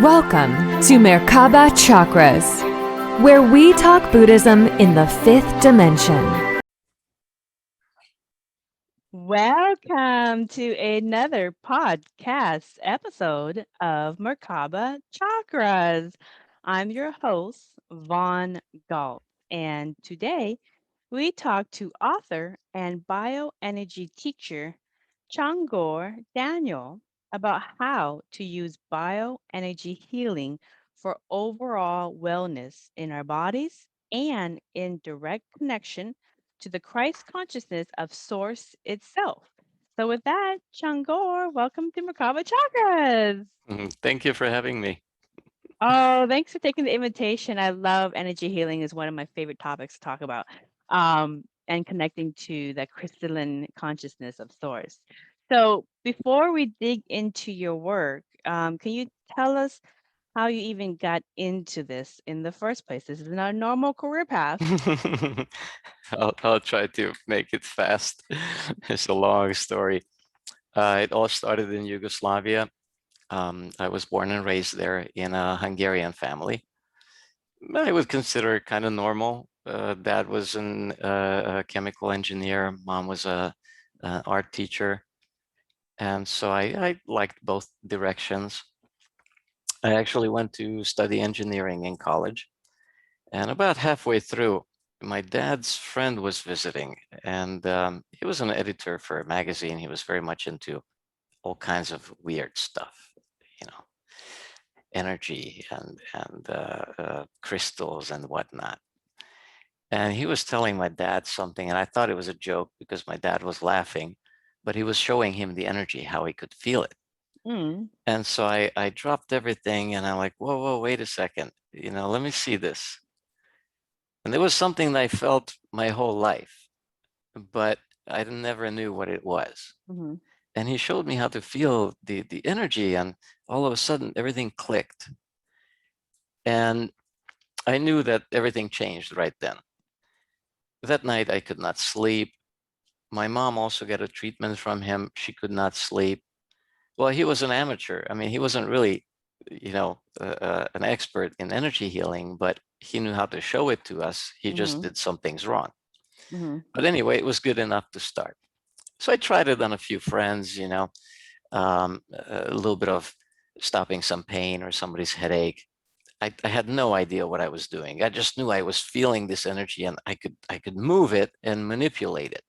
Welcome to Merkaba Chakras, where we talk Buddhism in the fifth dimension. Welcome to another podcast episode of Merkaba Chakras. I'm your host, Vaughn Galt, and today we talk to author and bioenergy teacher Csongor Daniel about how to use bioenergy healing for overall wellness in our bodies and in direct connection to the Christ consciousness of Source itself. So, with that, Csongor, welcome to Merkaba Chakras. Thank you for having me. Oh, thanks for taking the invitation. I love energy healing is one of my favorite topics to talk about. And connecting to the crystalline consciousness of source. So before we dig into your work, can you tell us how you even got into this in the first place? This is not a normal career path. I'll try to make it fast. It's a long story. It all started in Yugoslavia. I was born and raised there in a Hungarian family. I would consider it kind of normal. Dad was a chemical engineer. Mom was an art teacher. And so I liked both directions. I actually went to study engineering in college. And about halfway through, my dad's friend was visiting, and he was an editor for a magazine. He was very much into all kinds of weird stuff, you know, energy and crystals and whatnot. And he was telling my dad something, and I thought it was a joke because my dad was laughing, but he was showing him the energy, how he could feel it. Mm, And so I dropped everything, and I'm like, whoa, wait a second, let me see this. And there was something that I felt my whole life, but I never knew what it was. hmm And he showed me how to feel the energy, and all of a sudden everything clicked. And I knew that everything changed right then. That night I could not sleep. My mom also got a treatment from him. She could not sleep. Well, he was an amateur. I mean, he wasn't really, an expert in energy healing, but he knew how to show it to us. He just hmm did some things wrong. hmm But anyway, it was good enough to start. So I tried it on a few friends, a little bit of stopping some pain or somebody's headache. I had no idea what I was doing. I just knew I was feeling this energy and I could move it and manipulate it.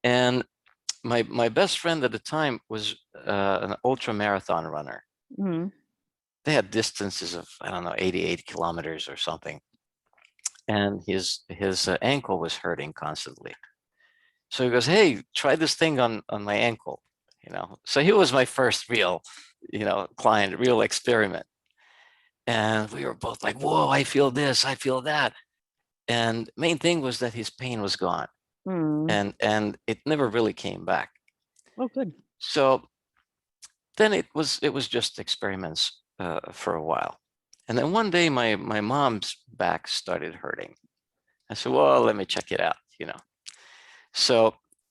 And my best friend at the time was an ultra marathon runner. hmm They had distances of, I don't know, 88 kilometers or something. And his ankle was hurting constantly. So he goes, "Hey, try this thing on my ankle." So he was my first real, client, real experiment. And we were both like, "Whoa, I feel this, I feel that." And main thing was that his pain was gone, mm. and it never really came back. Oh, good. So then it was just experiments for a while. And then one day my mom's back started hurting. I said, "Well, let me check it out." So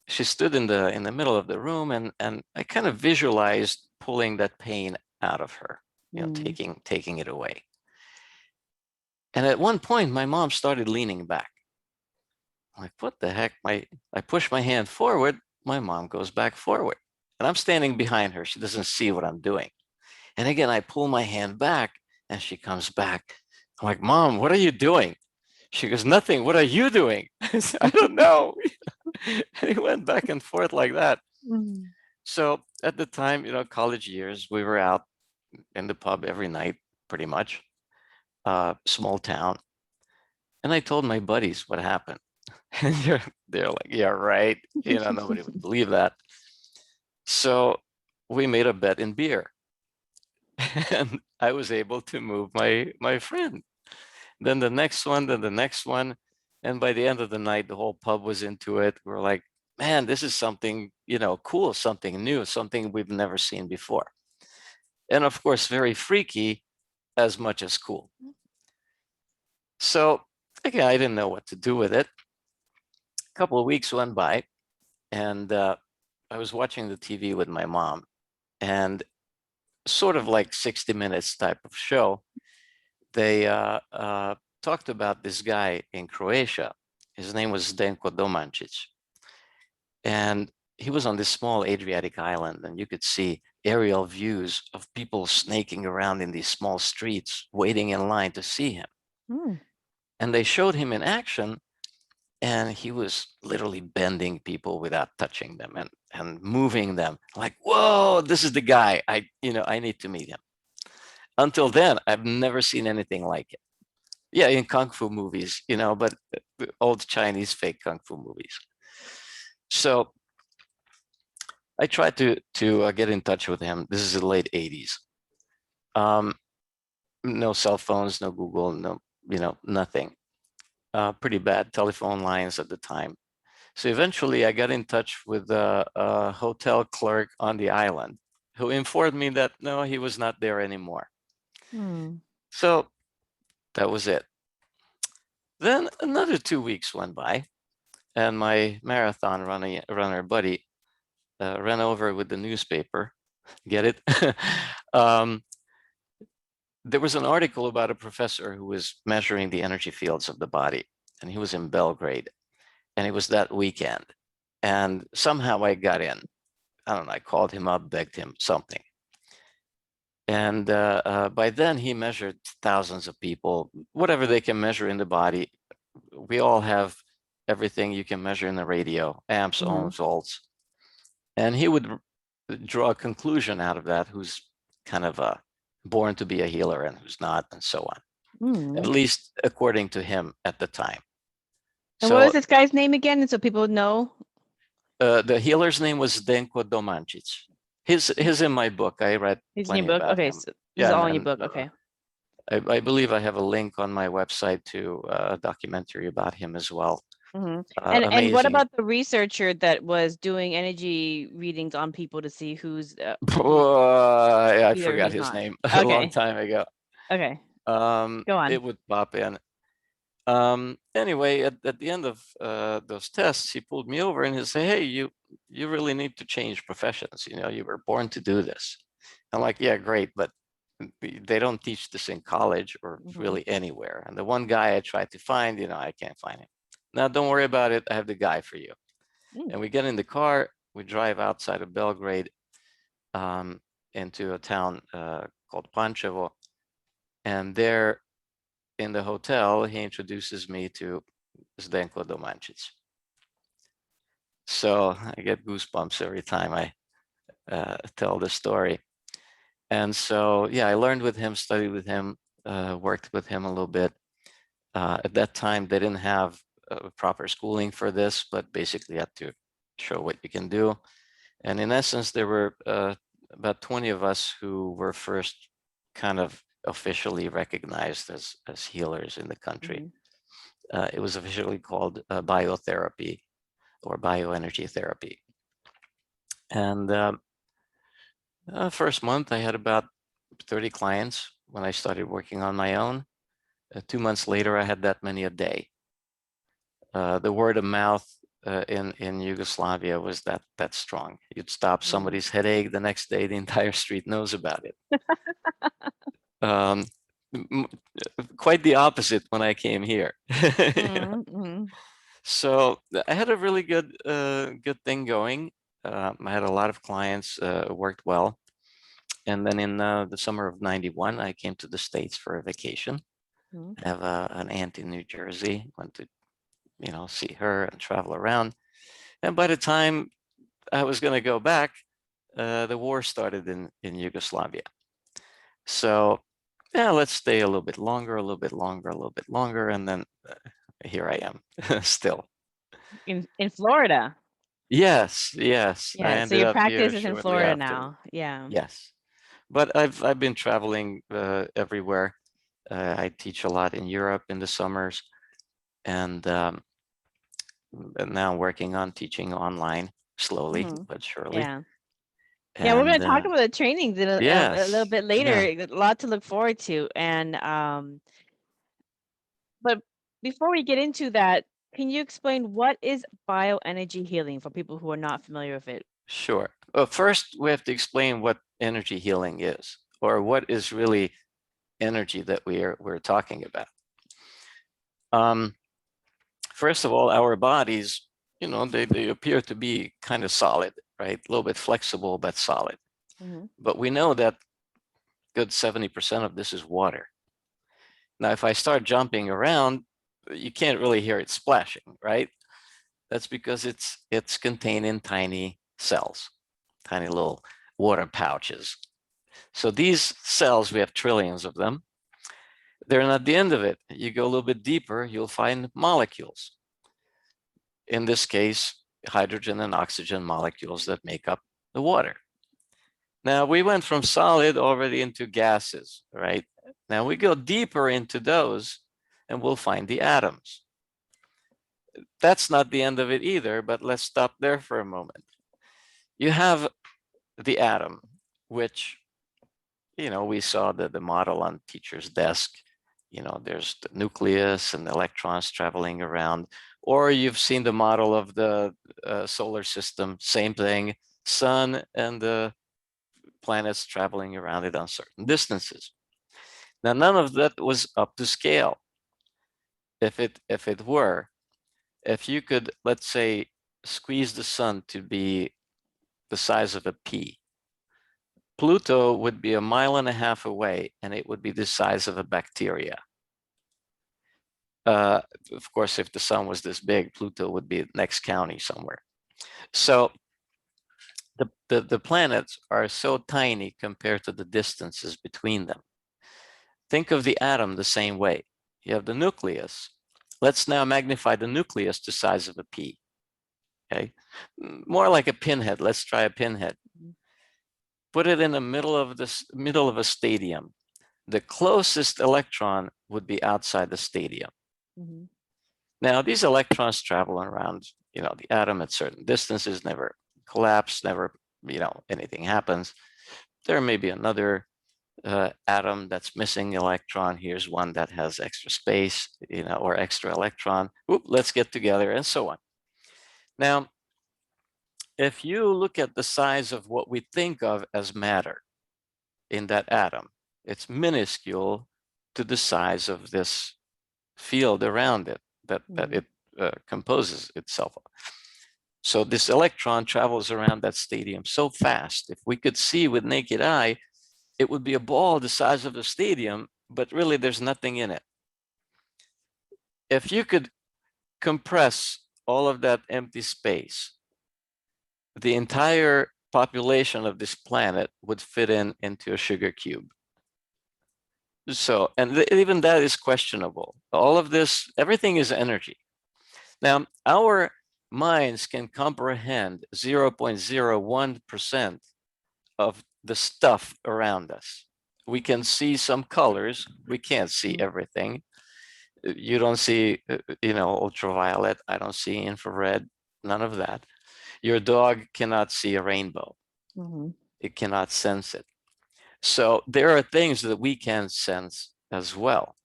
she stood in the middle of the room, and I kind of visualized pulling that pain out of her, Mm. taking it away. And at one point, my mom started leaning back. I'm like, what the heck? I push my hand forward, my mom goes back forward. And I'm standing behind her. She doesn't see what I'm doing. And again, I pull my hand back and she comes back. I'm like, "Mom, what are you doing?" She goes, "Nothing. What are you doing?" I said, "I don't know." And it went back and forth like that. Mm. So at the time, college years, we were out in the pub every night, pretty much, small town. And I told my buddies what happened. And they're like, "Yeah, right." Nobody would believe that. So we made a bet in beer. And I was able to move my friend. Then the next one, then the next one. And by the end of the night, the whole pub was into it. We're like, "Man, this is something, cool, something new, something we've never seen before." And of course, very freaky as much as cool. So again, I didn't know what to do with it. A couple of weeks went by, and I was watching the TV with my mom, and sort of like 60 Minutes type of show. They talked about this guy in Croatia. His name was Zdenko Domancic. And he was on this small Adriatic island, and you could see aerial views of people snaking around in these small streets, waiting in line to see him. Mm. And they showed him in action, and he was literally bending people without touching them and moving them like, whoa, this is the guy. I need to meet him. Until then, I've never seen anything like it. Yeah, in Kung Fu movies, but old Chinese fake Kung Fu movies. So I tried to get in touch with him. This is the late 80s. No cell phones, no Google, no, nothing. Pretty bad telephone lines at the time. So eventually I got in touch with a hotel clerk on the island who informed me that no, he was not there anymore. Mm. So that was it. Then another 2 weeks went by, and my marathon runner buddy ran over with the newspaper. Get it? There was an article about a professor who was measuring the energy fields of the body, and he was in Belgrade, and it was that weekend. And somehow I got in. I don't know, I called him up, begged him something. And by then he measured thousands of people, whatever they can measure in the body. We all have everything you can measure in the radio, amps, ohms, volts. And he would draw a conclusion out of that, who's kind of born to be a healer and who's not, and so on. At least according to him at the time. And what was this guy's name again? So people know. The healer's name was Zdenko Domancic. His in my book. I read plenty about okay, him. So this is all in your book. Okay. I believe I have a link on my website to a documentary about him as well. And what about the researcher that was doing energy readings on people to see who's I forgot his name a long time ago. Okay. Go on. It would pop in. Anyway, at the end of those tests, he pulled me over and he said, hey, you really need to change professions. You were born to do this. I'm like, yeah, great, but they don't teach this in college or really anywhere. And the one guy I tried to find, I can't find him. Now, don't worry about it. I have the guy for you. And we get in the car, we drive outside of Belgrade into a town called Pančevo. And there in the hotel, he introduces me to Zdenko Domancic. So I get goosebumps every time I tell the story. And so, yeah, I learned with him, studied with him, worked with him a little bit. At that time, they didn't have proper schooling for this, but basically had to show what you can do. And in essence, there were about 20 of us who were first kind of officially recognized as healers in the country. It was officially called biotherapy or bioenergy therapy. And first month, I had about 30 clients when I started working on my own. 2 months later, I had that many a day. The word of mouth in Yugoslavia was that strong. You'd stop somebody's headache, the next day the entire street knows about it. Quite the opposite when I came here. So I had a really good thing going. I had a lot of clients, worked well. And then in the summer of '91, I came to the States for a vacation. I have an aunt in New Jersey, went to see her and travel around. And by the time I was going to go back, the war started in Yugoslavia. So yeah, let's stay a little bit longer, a little bit longer, a little bit longer. And then here I am still. In Florida. Yes. Yeah, so your practice is in Florida now. Yeah. Yes. But I've been traveling everywhere. I teach a lot in Europe in the summers. And now working on teaching online slowly but surely. Yeah. Yeah, we're going to talk about the trainings a little bit later. A lot to look forward to. And but before we get into that, can you explain what is bioenergy healing for people who are not familiar with it? Sure. Well, first we have to explain what energy healing is, or what is really energy that we're talking about. First of all, our bodies, they appear to be kind of solid, right? A little bit flexible, but solid. But we know that good 70% of this is water. Now, if I start jumping around, you can't really hear it splashing, right? That's because it's contained in tiny cells, tiny little water pouches. So these cells, we have trillions of them. They're not the end of it. You go a little bit deeper, you'll find molecules. In this case, hydrogen and oxygen molecules that make up the water. Now we went from solid already into gases, right? Now we go deeper into those and we'll find the atoms. That's not the end of it either, but let's stop there for a moment. You have the atom, which, we saw the model on teacher's desk. There's the nucleus and the electrons traveling around, or you've seen the model of the solar system, same thing, sun and the planets traveling around it on certain distances. Now, none of that was up to scale. If it were, if you could, let's say, squeeze the sun to be the size of a pea, Pluto would be 1.5 miles away, and it would be the size of a bacteria. Of course, if the sun was this big, Pluto would be next county somewhere. So the planets are so tiny compared to the distances between them. Think of the atom the same way. You have the nucleus. Let's now magnify the nucleus to the size of a pea. Okay, more like a pinhead. Let's try a pinhead. Put it in the middle of a stadium. The closest electron would be outside the stadium. Now, these electrons travel around, the atom at certain distances, never collapse, never, anything happens. There may be another atom that's missing electron. Here's one that has extra space, or extra electron. Oop, let's get together, and so on. Now, if you look at the size of what we think of as matter in that atom, it's minuscule to the size of this field around it that it composes itself of. So this electron travels around that stadium so fast. If we could see with naked eye, it would be a ball the size of a stadium, but really there's nothing in it. If you could compress all of that empty space, the entire population of this planet would fit into a sugar cube. So, and even that is questionable. All of this, everything is energy. Now, our minds can comprehend 0.01% of the stuff around us. We can see some colors. We can't see everything. You don't see, ultraviolet. I don't see infrared, none of that. Your dog cannot see a rainbow. It cannot sense it. So there are things that we can sense as well.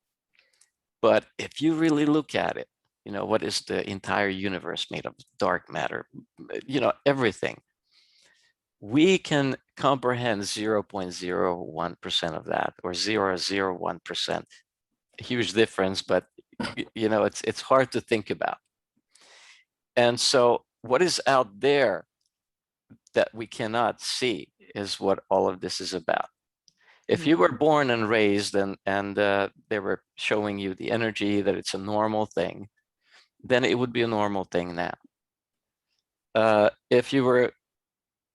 But if you really look at it, what is the entire universe made of? Dark matter, everything. We can comprehend 0.01% of that, or 0.01%. Huge difference, but it's hard to think about. And so what is out there that we cannot see is what all of this is about. If you were born and raised and they were showing you the energy, that it's a normal thing, then it would be a normal thing now. If you were,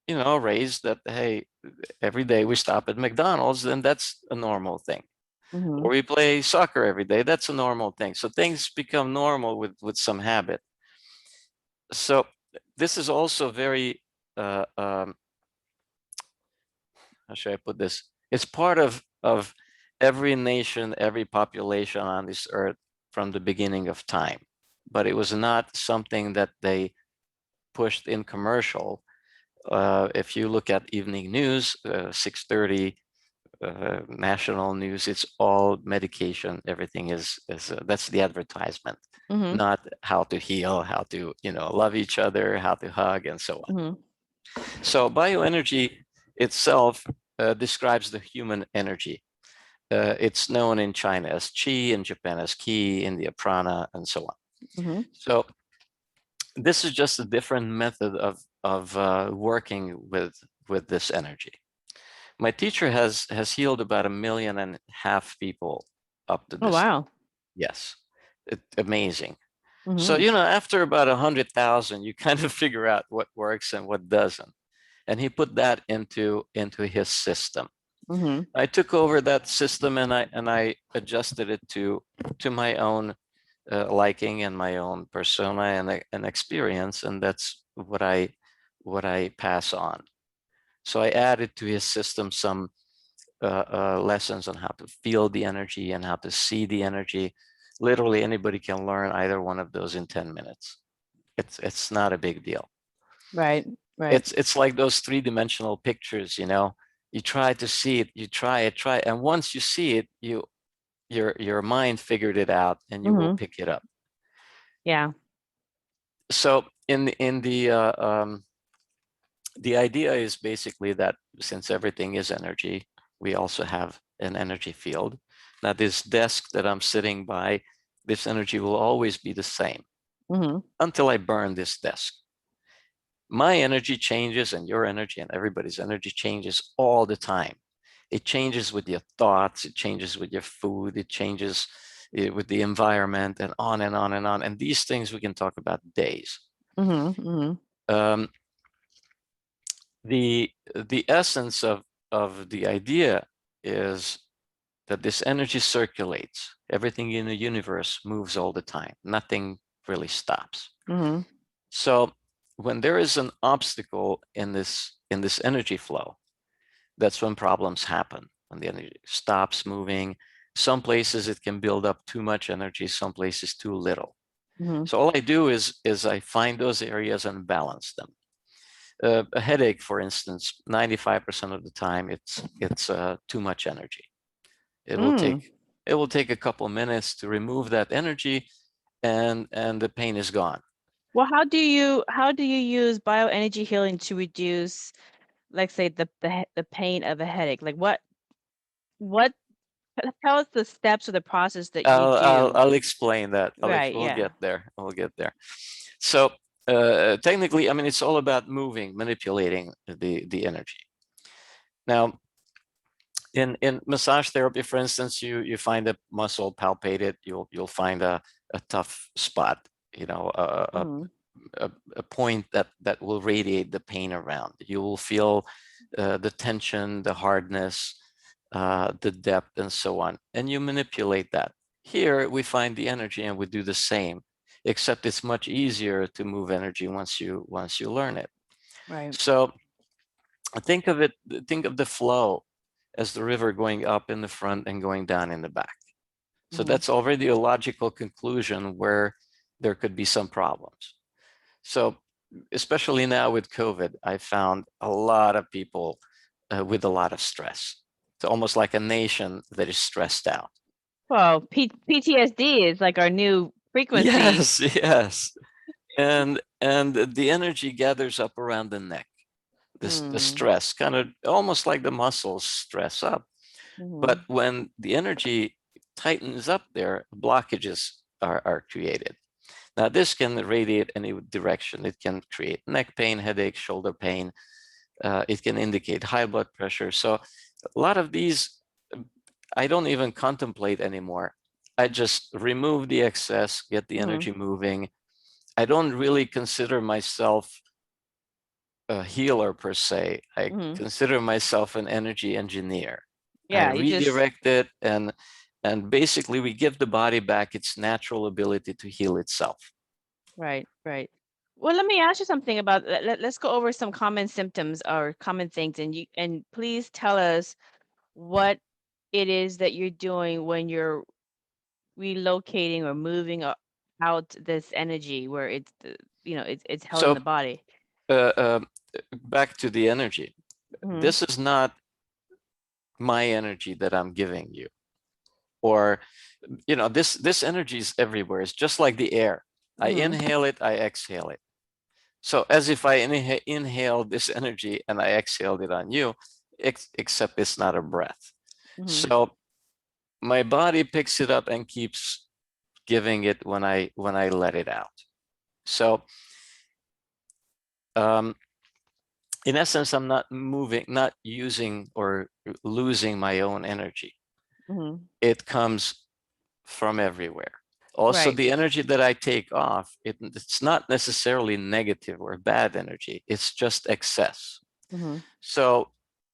raised that, hey, every day we stop at McDonald's, then that's a normal thing. Or we play soccer every day, that's a normal thing. So things become normal with some habit. So this is also very, how should I put this? It's part of every nation, every population on this earth from the beginning of time. But it was not something that they pushed in commercial. If you look at evening news, 6:30, national news, it's all medication. Everything is that's the advertisement, not how to heal, how to, love each other, how to hug, and so on. So bioenergy itself describes the human energy. It's known in China as Qi, in Japan as Ki, India Prana, and so on. Mm-hmm. So this is just a different method of working with this energy. My teacher has healed about 1.5 million people up to Oh, this. wow. Yes, amazing. So, Mm-hmm. after about 100,000, you kind of figure out what works and what doesn't. And he put that into his system. Mm-hmm. I took over that system and I adjusted it to my own liking and my own persona and experience, and that's what I pass on. So I added to his system some lessons on how to feel the energy and how to see the energy. Literally anybody can learn either one of those in 10 minutes. It's not a big deal. Right. Right. It's like those three-dimensional pictures, you try to see it, you try, and once you see it, your mind figured it out and you will Mm-hmm. pick it up. Yeah. So in the idea is basically that since everything is energy, we also have an energy field. Now, this desk that I'm sitting by, this energy will always be the same Mm-hmm. until I burn this desk. My energy changes and your energy and everybody's energy changes all the time. It changes with your thoughts, it changes with your food, it changes with the environment, and on and on and on. And these things we can talk about days. Mm-hmm. Mm-hmm. The essence of the idea is that this energy circulates. Everything in the universe moves all the time. Nothing really stops. Mm-hmm. So when there is an obstacle in this energy flow, that's when problems happen. When the energy stops moving, some places it can build up too much energy, some places too little. Mm-hmm. So all I do is I find those areas and balance them. A headache, for instance, 95% of the time it's too much energy. It will Mm. take a couple minutes to remove that energy, and the pain is gone. Well, how do you use bioenergy healing to reduce, like, say, the pain of a headache? Like, what tell us the steps or the process that you do. I'll explain that. Right, We'll yeah. get there. We'll get there. So technically, I mean, it's all about moving, manipulating the energy. Now, in massage therapy, for instance, you find a muscle, palpate it, you'll find a tough spot, Mhm. a point that will radiate the pain around. You will feel the tension, the hardness, the depth, and so on, and you manipulate that. Here we find the energy and we do the same, except it's much easier to move energy once you learn it. Right. So think of the flow as the river going up in the front and going down in the back. So Mhm. that's already a logical conclusion where there could be some problems. So especially now with COVID, I found a lot of people with a lot of stress. It's almost like a nation that is stressed out. Well, PTSD is like our new frequency. Yes, yes. And the energy gathers up around the neck. The Mm. stress, kind of almost like the muscles stress up. But Mhm. when the energy tightens up there, blockages are created. Now, this can radiate any direction. It can create neck pain, headache, shoulder pain. It can indicate high blood pressure. So a lot of these, I don't even contemplate anymore. I just remove the excess, get the Mhm. energy moving. I don't really consider myself a healer per se. I Mhm. consider myself an energy engineer. I Yeah, you just redirect it, and basically we give the body back its natural ability to heal itself. right, right. Well, let me ask you something about let's go over some common symptoms or common things, and please tell us what it is that you're doing when you're relocating or moving out this energy where it's held in So the body. back to the energy. Mhm. This is not my energy that I'm giving you, or this energy is everywhere. It's just like the air. I Mhm. inhale it, I exhale it. So as if I inhaled this energy and I exhaled it on you, except it's not a breath. So my body picks it up and keeps giving it when I let it out. So in essence, I'm not moving, not using or losing my own energy. It comes from everywhere. Also, Right. the energy that I take off, it's not necessarily negative or bad energy. It's just excess. So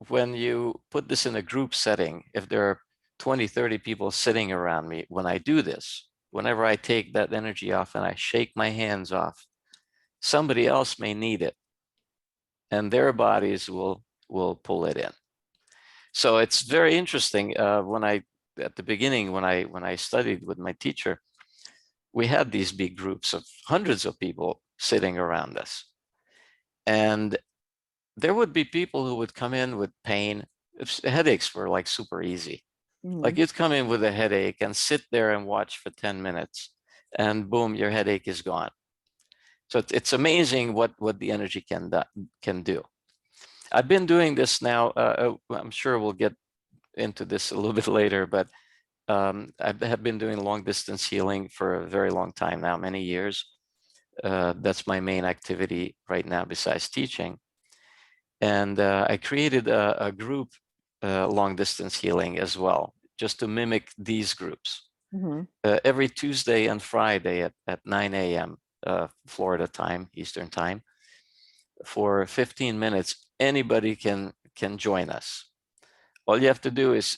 when you put this in a group setting, if there are 20, 30 people sitting around me, when I do this, whenever I take that energy off and I shake my hands off, somebody else may need it and their bodies will pull it in. So it's very interesting. At the beginning, when I studied with my teacher, we had these big groups of hundreds of people sitting around us. And there would be people who would come in with pain. Headaches were like super easy. Like you'd come in with a headache and sit there and watch for 10 minutes and boom, your headache is gone. So it's amazing what the energy can do. I've been doing this now. I'm sure we'll get into this a little bit later, but I have been doing long distance healing for a very long time now, many years. That's my main activity right now besides teaching. And I created a group, long distance healing as well, just to mimic these groups. Every Tuesday and Friday at 9 a.m. Florida time, Eastern time, for 15 minutes, anybody can join us. All you have to do is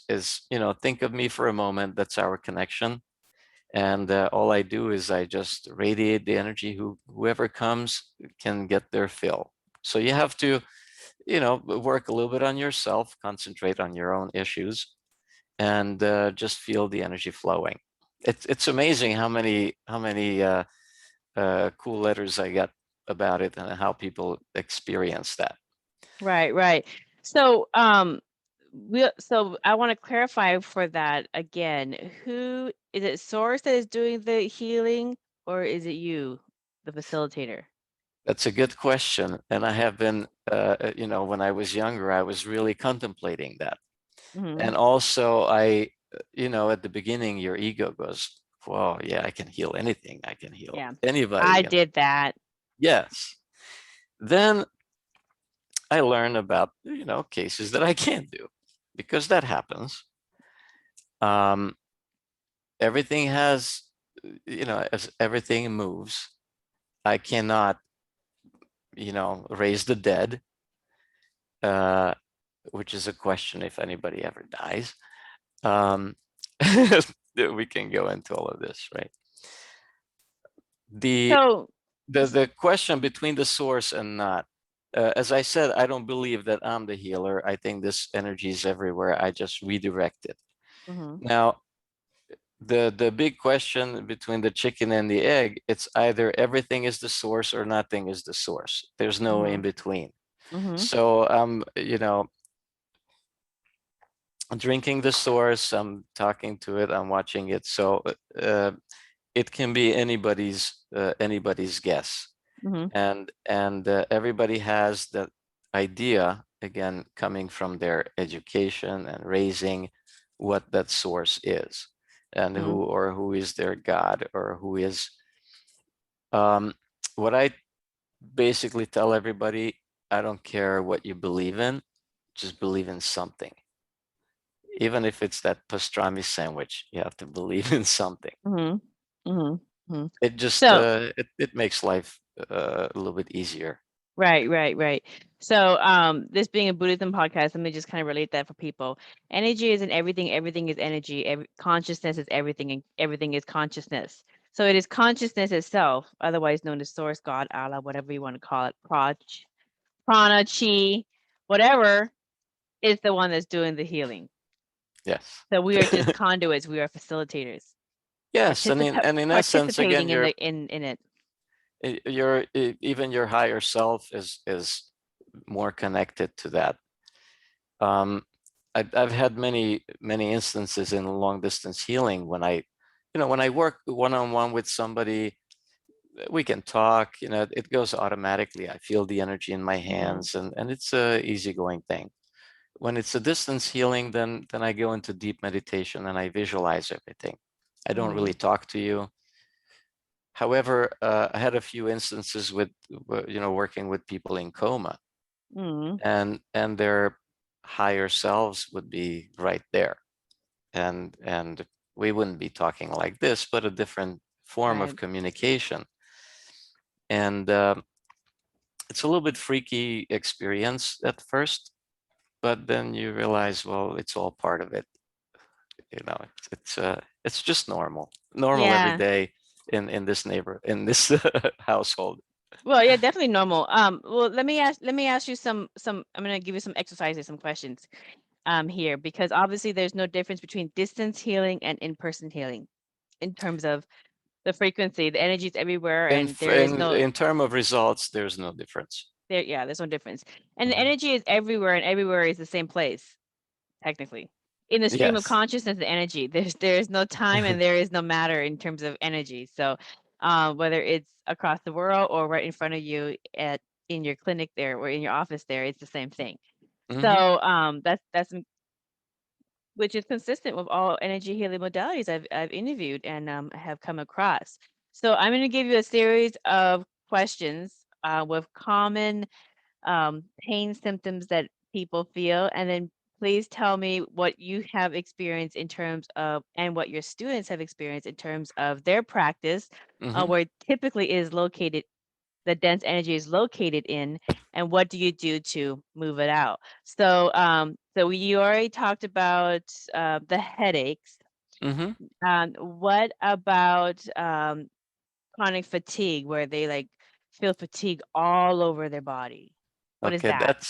think of me for a moment. That's our connection. And all I do is I just radiate the energy. Whoever comes can get their fill. So you have to, work a little bit on yourself, concentrate on your own issues, and just feel the energy flowing. It's amazing how many cool letters I get about it and how people experience that. Right, right. So, so I want to clarify for that again. Who is it? Source that is doing the healing, or is it you, the facilitator? That's a good question. And I have been, when I was younger, I was really contemplating that. And also at the beginning, your ego goes, whoa, yeah, I can heal anything. I can heal Yeah, anybody. I did that. Yes. Then I learned about, cases that I can't do because that happens. Everything has, as everything moves, I cannot, raise the dead, which is a question if anybody ever dies. We can go into all of this, right? So, The question between the source and not, as I said, I don't believe that I'm the healer. I think this energy is everywhere. I just redirect it. Now, the big question between the chicken and the egg, it's either everything is the source or nothing is the source. There's no in between. So I'm drinking the source, I'm talking to it, I'm watching it. So it can be anybody's guess. And everybody has that idea, again, coming from their education and raising, what that source is and who is their God, or who is what I basically tell everybody: I don't care what you believe in, just believe in something. Even if it's that pastrami sandwich, you have to believe in something. It just so it makes life a little bit easier. right. So, this being a Buddhism podcast, let me just kind of relate that for people. Energy is in everything. Everything is energy. Consciousness is everything, and everything is consciousness. So it is consciousness itself, otherwise known as Source, God, Allah, whatever you want to call it, Prana, Chi, whatever, is the one that's doing the healing. Yes. So we are just conduits. We are facilitators. Yes, and in essence, again, participating in it. Even your higher self is more connected to that. I've had many instances in long distance healing when I work one-on-one with somebody, we can talk, it goes automatically. I feel the energy in my Mhm. hands, and it's a easygoing thing. When it's a distance healing, then I go into deep meditation and I visualize everything. I don't really talk to you. However, I had a few instances with, working with people in coma, Mhm. and their higher selves would be right there, and we wouldn't be talking like this, but a different form of Right. communication. And it's a little bit freaky experience at first, but then you realize, well, it's all part of it. It's just normal every Yeah. day in this in this household. Well, yeah, definitely normal. Well, let me ask you some. I'm gonna give you some exercises, some questions, here, because obviously there's no difference between distance healing and in-person healing in terms of the frequency. The energy is everywhere, In and there is no in term of results, there's no difference. there. Yeah, there's no difference, and the Mhm. energy is everywhere, and everywhere is the same place, technically. In the stream of Yes. consciousness, the energy, there's no time and there is no matter in terms of energy. So, whether it's across the world or right in front of you in your clinic there or in your office there, it's the same thing. Hmm. So, that's which is consistent with all energy healing modalities I've interviewed and have come across. So, I'm going to give you a series of questions with common pain symptoms that people feel, and then please tell me what you have experienced in terms of, and what your students have experienced in terms of their practice, Hmm. where typically is located, the dense energy is located in, and what do you do to move it out? So, so we already talked about the headaches. Hmm. What about chronic fatigue, where they like feel fatigue all over their body? What is Okay, that?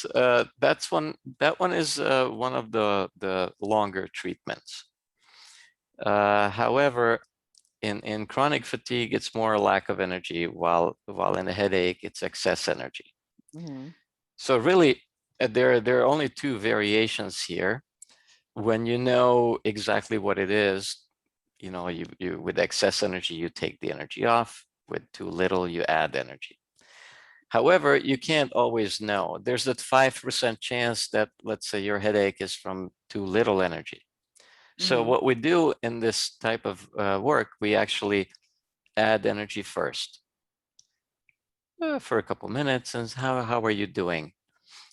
that one is one of the longer treatments. However, in chronic fatigue, it's more a lack of energy, while in a headache, it's excess energy. Mhm. So really, there are only two variations here. When you know exactly what it is, you with excess energy, you take the energy off. With too little, you add energy. However, you can't always know. There's that 5% chance that, let's say, your headache is from too little energy. So Mhm. what we do in this type of work, we actually add energy first for a couple minutes, and how are you doing?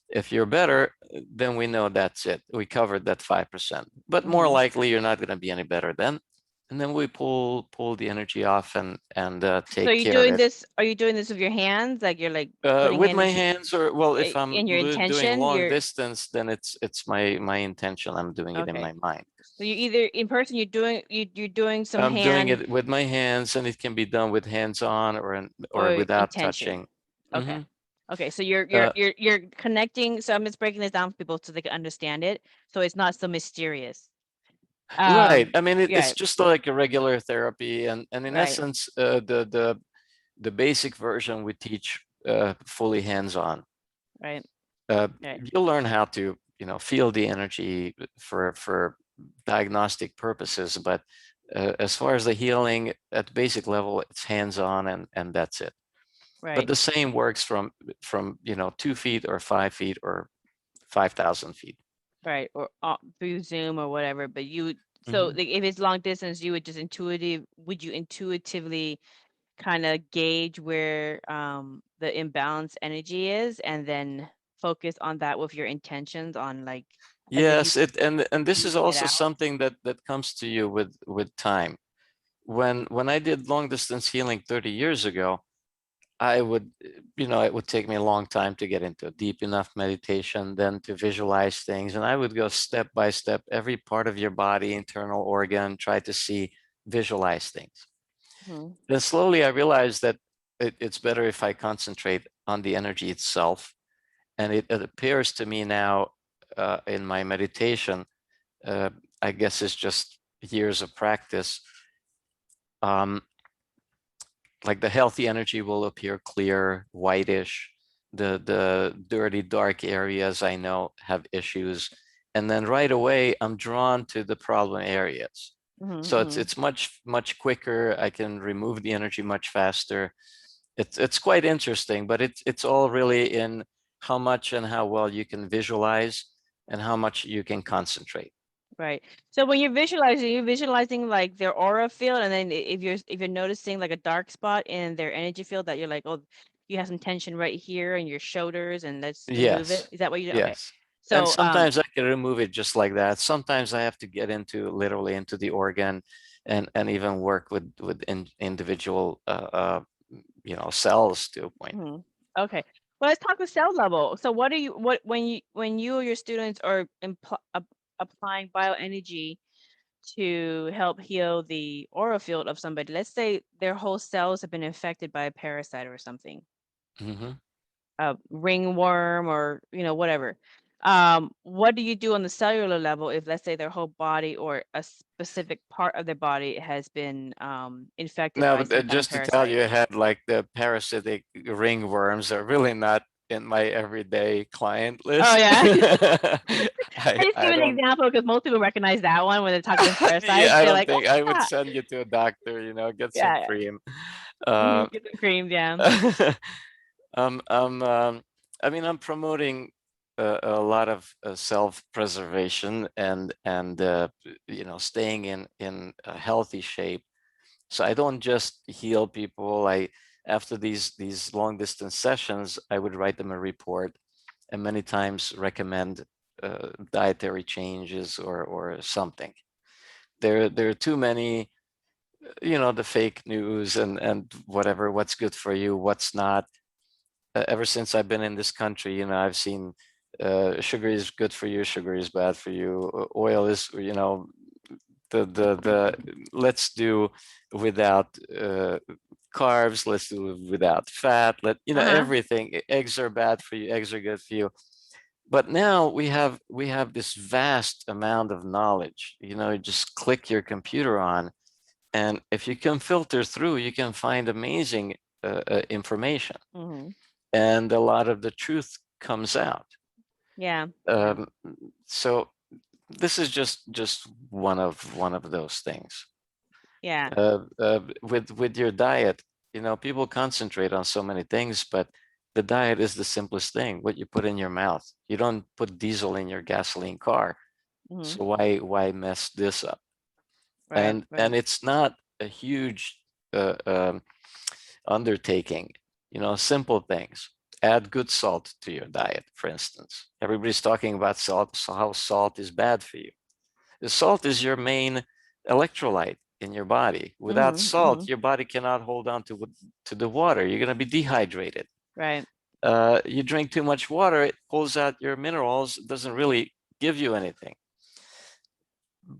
If you're better, then we know that's it. We covered that 5%. But more Mhm. likely, you're not going to be any better then. And then we pull the energy off and So take care of it. are you doing this with your hands? Like you're like putting With my energy hands, or well, if I'm in your doing intention? long You're distance, then it's my intention. I'm doing it in okay. my mind. So you either in person you're doing some I'm doing hand it with my hands, and it can be done with hands on or or without intention. touching. Okay. Hmm. Okay. So you're you're Uh, you're you're connecting. So I'm just breaking this down for people so they can understand it. So it's not so mysterious. right. I mean, it's Yeah, just like a regular therapy, and in right, essence, the basic version we teach fully hands on. right, right, You'll learn how to feel the energy for diagnostic purposes, but as far as the healing at basic level, it's hands on, and that's it. But right, the same works from 2 feet or 5 feet or 5,000 feet. right. Or through Zoom or whatever. But so Hmm. like, if it's long distance, would you intuitively kind of gauge where the imbalanced energy is and then focus on that with your intentions on like as if you Yes, and this is moving it also out. something that comes to you with time. When I did long distance healing 30 years ago, I would, it would take me a long time to get into a deep enough meditation, then to visualize things. And I would go step by step, every part of your body, internal organ, try to visualize things. Mhm. Then slowly I realized that it's better if I concentrate on the energy itself. And it appears to me now in my meditation, uh, I guess it's just years of practice. Um, like the healthy energy will appear clear, whitish. The dirty, dark areas I know have issues. And then right away, I'm drawn to the problem areas. So Mm-hmm. it's much quicker. I can remove the energy much faster. It's quite interesting, but it's all really in how much and how well you can visualize and how much you can concentrate. Right. So when you're visualizing like their aura field, and then if you're noticing like a dark spot in their energy field that you're like, oh, you have some tension right here in your shoulders, and let's remove it. Yes, Is that what you do? Okay. yes. And So sometimes I can remove it just like that. Sometimes I have to get into literally into the organ and even work with individual cells to a point. mhm. Okay. Well, let's talk the cell level. So what are you what when you or your students are applying bioenergy to help heal the aura field of somebody, let's say their whole cells have been infected by a parasite or something, Hmm. a ringworm or whatever. What do you do on the cellular level if, let's say, their whole body or a specific part of their body has been infected Now, by some kind of just to tell parasite? you ahead, like the parasitic ringworms are really not in my everyday client Oh list. yeah. I I just give I an don't. example because most people recognize that one when they're talking about Yeah, parasites. I They're don't like, oh think I would yeah, send you to a doctor. Get some yeah, cream. yeah. Uh, Get the creams, yeah. um, um, um, I mean, I'm promoting a lot of self-preservation and staying in a healthy shape. So I don't just heal people. After these long distance sessions, I would write them a report and many times recommend dietary changes or something. There are too many, the fake news and what's good for you, what's not. Ever since I've been in this country, I've seen sugar is good for you, sugar is bad for you, oil is, the let's do without carbs, let's do without fat, Uh-huh. everything. Eggs are bad for you, eggs are good for you. But now we have this vast amount of knowledge. You just click your computer on, and if you can filter through, you can find amazing information, Hmm. and a lot of the truth comes out. Yeah. Yeah. um, so this is just one of those things. Yeah. With your diet, people concentrate on so many things, but the diet is the simplest thing. What you put in your mouth. You don't put diesel in your gasoline car. Hmm. So why mess this up? Right. And Right. it's not a huge uh, um, undertaking. Simple things. Add good salt to your diet, for instance. Everybody's talking about salt, so how salt is bad for you. The salt is your main electrolyte in your body. Without Hmm. Hmm. salt, your body cannot hold on to the water. You're going to be dehydrated. Right. You drink too much water, it pulls out your minerals. It doesn't really give you anything.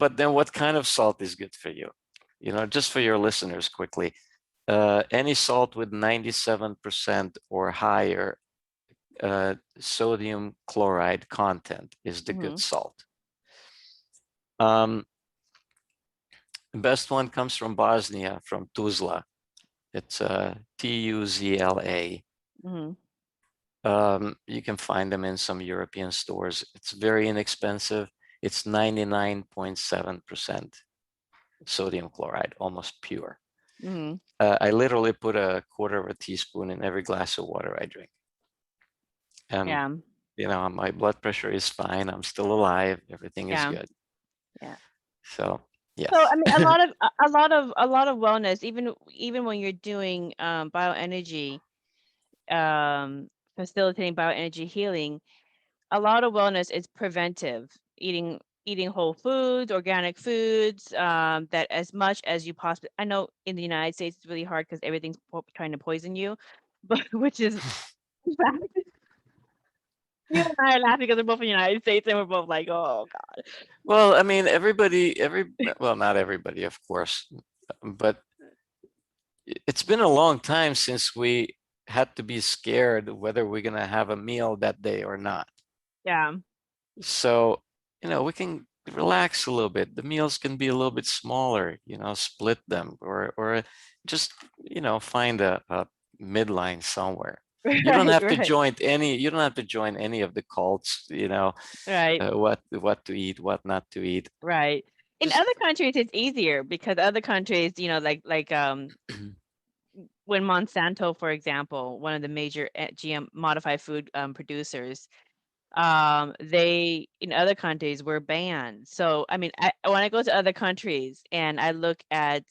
But then what kind of salt is good for you? Just for your listeners quickly, any salt with 97% or higher sodium chloride content is the Hmm. good salt. Um, The best one comes from Bosnia, from Tuzla. It's Tuzla. Hmm. You can find them in some European stores. It's very inexpensive. It's 99.7% sodium chloride, almost pure. Hmm. I literally put a quarter of a teaspoon in every glass of water I drink. And, Yeah. my blood pressure is fine. I'm still alive. Everything is Yeah. good. Yeah. So, So yes. I mean, a lot of wellness, even when you're doing bioenergy, facilitating bioenergy healing, a lot of wellness is preventive. Eating whole foods, organic foods, that as much as you possibly. I know in the United States it's really hard because everything's trying to poison you, but which is you and I are laughing because we're both in the United States and we're both like, oh God. Well, I mean, well, not everybody, of course, but it's been a long time since we had to be scared whether we're going to have a meal that day or not. Yeah. So, we can relax a little bit. The meals can be a little bit smaller, split them or just, find a midline somewhere. Right. Right. You don't have to join any of the cults, Right. what to eat, what not to eat. Right. in Just other countries it's easier because other countries, like when Monsanto, for example, one of the major GM modified food producers, they in other countries were banned. So I mean, when I go to other countries and I look at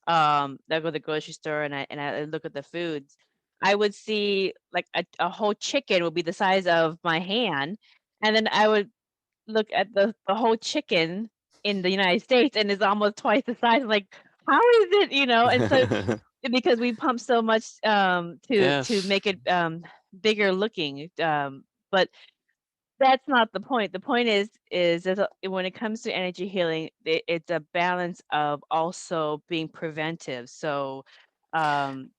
I go to the grocery store and I look at the foods, I would see like a whole chicken would be the size of my hand, and then I would look at the whole chicken in the United States and it's almost twice the size. Like, how is it, And so because we pump so much to yes. make it bigger looking, but that's not the point. The point is that when it comes to energy healing, it's a balance of also being preventive. So,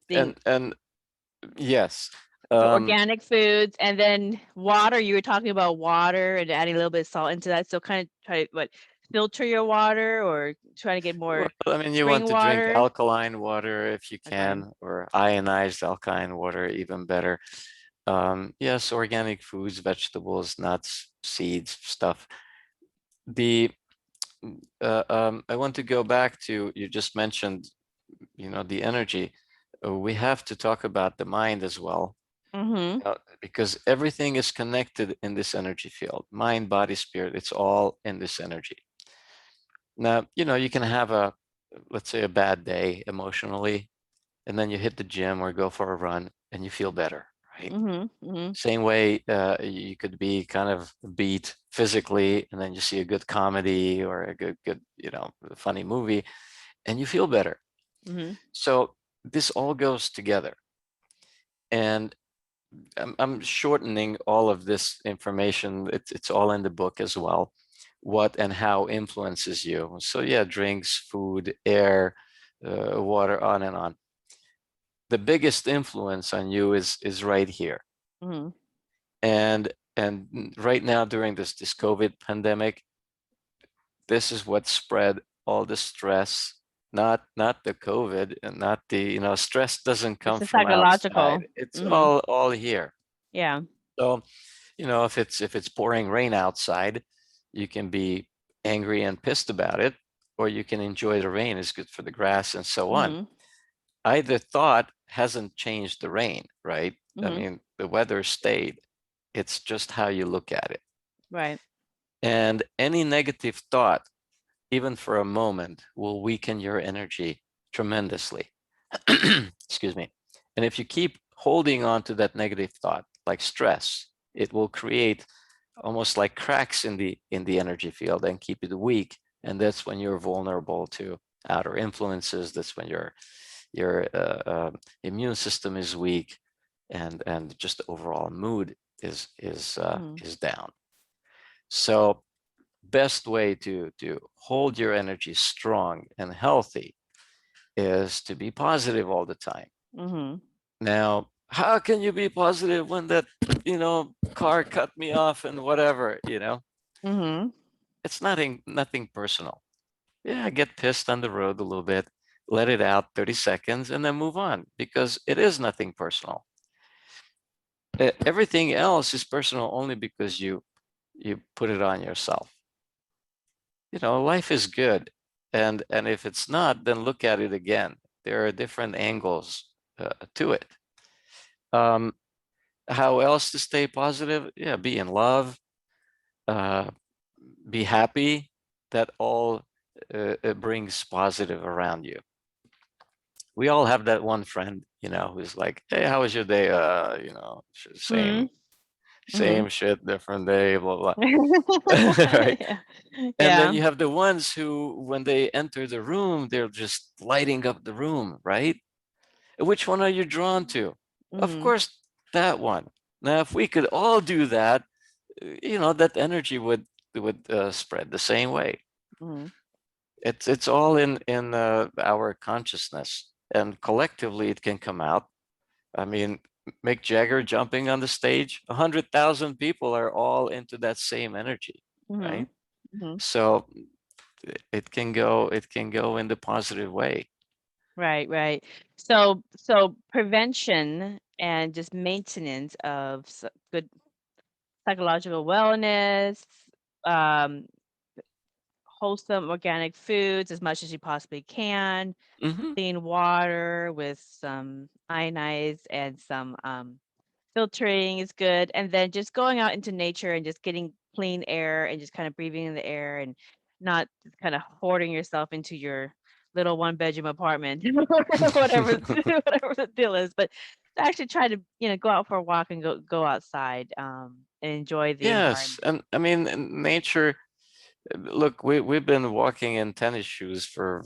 being And yes. so Um, organic foods, and then water. You were talking about water and adding a little bit of salt into that. So kind of try to filter your water or try to get well, more I mean, you want spring to drink water. alkaline water if you Okay. can, or ionized alkaline water, even better. Yes, organic foods, vegetables, nuts, seeds, stuff. The I want to go back to, you just mentioned, the energy. We have to talk about the mind as well, Mm-hmm. because everything is connected in this energy field. Mind, body, spirit, it's all in this energy. Now, you can have let's say, a bad day emotionally, and then you hit the gym or go for a run and you feel better, right? Mm-hmm. Mm-hmm. Same way, you could be kind of beat physically, and then you see a good comedy or a good, funny movie, and you feel better. Mm-hmm. So this all goes together. And I'm shortening all of this information. It's all in the book as well. What and how influences you. So yeah, drinks, food, air, water, on and on. The biggest influence on you is right here. Mm-hmm. And right now during this COVID pandemic, this is what spread all the stress. Not the COVID, and not the, stress doesn't It's come a from outside. psychological. It's Mm-hmm. all here. Yeah. So, if it's pouring rain outside, you can be angry and pissed about it, or you can enjoy the rain. It's good for the grass and so on. Mm-hmm. Either thought hasn't changed the rain, right? I Mm-hmm. mean, the weather stayed. It's just how you look at it. Right. And any negative thought, even for a moment, will weaken your energy tremendously. Excuse me. And if you keep holding on to that negative thought, like stress, it will create almost like cracks in the energy field and keep it weak. And that's when you're vulnerable to outer influences. That's when your immune system is weak, and just the overall mood Mm-hmm. is down. So best way to hold your energy strong and healthy is to be positive all the time. Mm-hmm. Now, how can you be positive when that, car cut me off and whatever, Mm-hmm. It's nothing personal. Yeah, get pissed on the road a little bit, let it out 30 seconds, and then move on, because it is nothing personal. Everything else is personal only because you put it on yourself. Life is good. And if it's not, then look at it again. There are different angles to it. Um, how else to stay positive? Yeah, be in love, uh, be happy. That all brings positive around you. We all have that one friend, who's like, "Hey, how was your day?" Same, Mm-hmm. same shit, different day, blah blah. Right? Yeah. And then Yeah. you have the ones who, when they enter the room, they're just lighting up the room, right? Which one are you drawn to? Of Mm-hmm. course, that one. Now, if we could all do that, that energy would spread the same way. Mm-hmm. It's all in our consciousness, and collectively it can come out. I mean, Mick Jagger jumping on the stage, 100,000 people are all into that same energy, Mm-hmm. right? Mm-hmm. So it can go in the positive way. Right, right. So prevention and just maintenance of good psychological wellness, um, wholesome organic foods as much as you possibly can, Hmm. clean water with some ionize and some filtering is good. And then just going out into nature and just getting clean air and just kind of breathing in the air and not just kind of hoarding yourself into your little one bedroom apartment, whatever, whatever the deal is. But actually try to, go out for a walk and go outside and enjoy the Yes, environment. and I mean, in nature. Look, we've been walking in tennis shoes for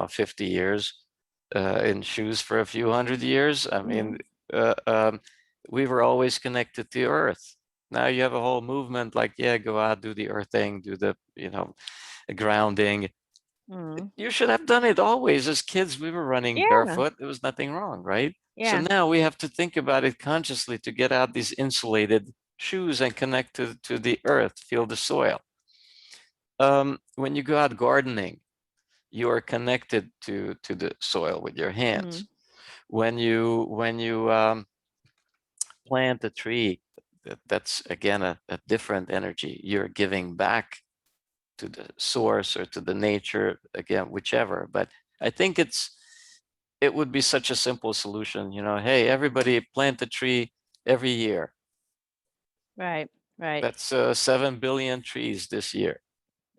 50 years, in shoes for a few hundred years. I mean, Mhm. uh, um, we were always connected to Earth. Now you have a whole movement like, yeah, go out, do the earthing, do the grounding. Mhm. You should have done it always. As kids, we were running Yeah, barefoot. There was nothing wrong, right? So yeah. now we have to think about it consciously to get out these insulated shoes and connect to the earth, feel the soil. When you go out gardening, you are connected to the soil with your hands. Mhm. When you plant a tree, that's again a different energy. You're giving back to the source or to the nature, again, whichever. But I think it would be such a simple solution. Hey, everybody plant a tree every year. Right, right. That's 7 billion trees this year.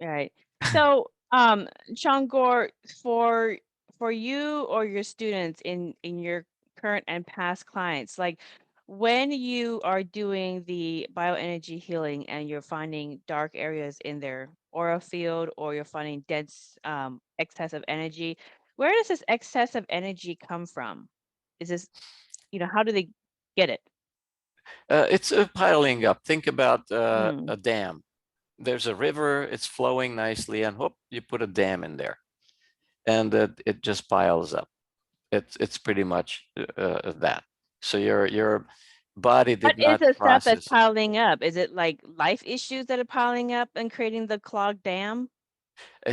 Right. So, Chongor, for you or your students in your current and past clients, like when you are doing the bioenergy healing and you're finding dark areas in their aura field or you're finding dense excess of energy, where does this excess of energy come from? Is this, how do they get it? It's piling up. Think about Mm, a dam. There's a river, it's flowing nicely, and whoop, you put a dam in there, and it just piles up. It's pretty much that. So your body what did is not the stuff that's process. piling up? Is it like life issues that are piling up and creating the clogged dam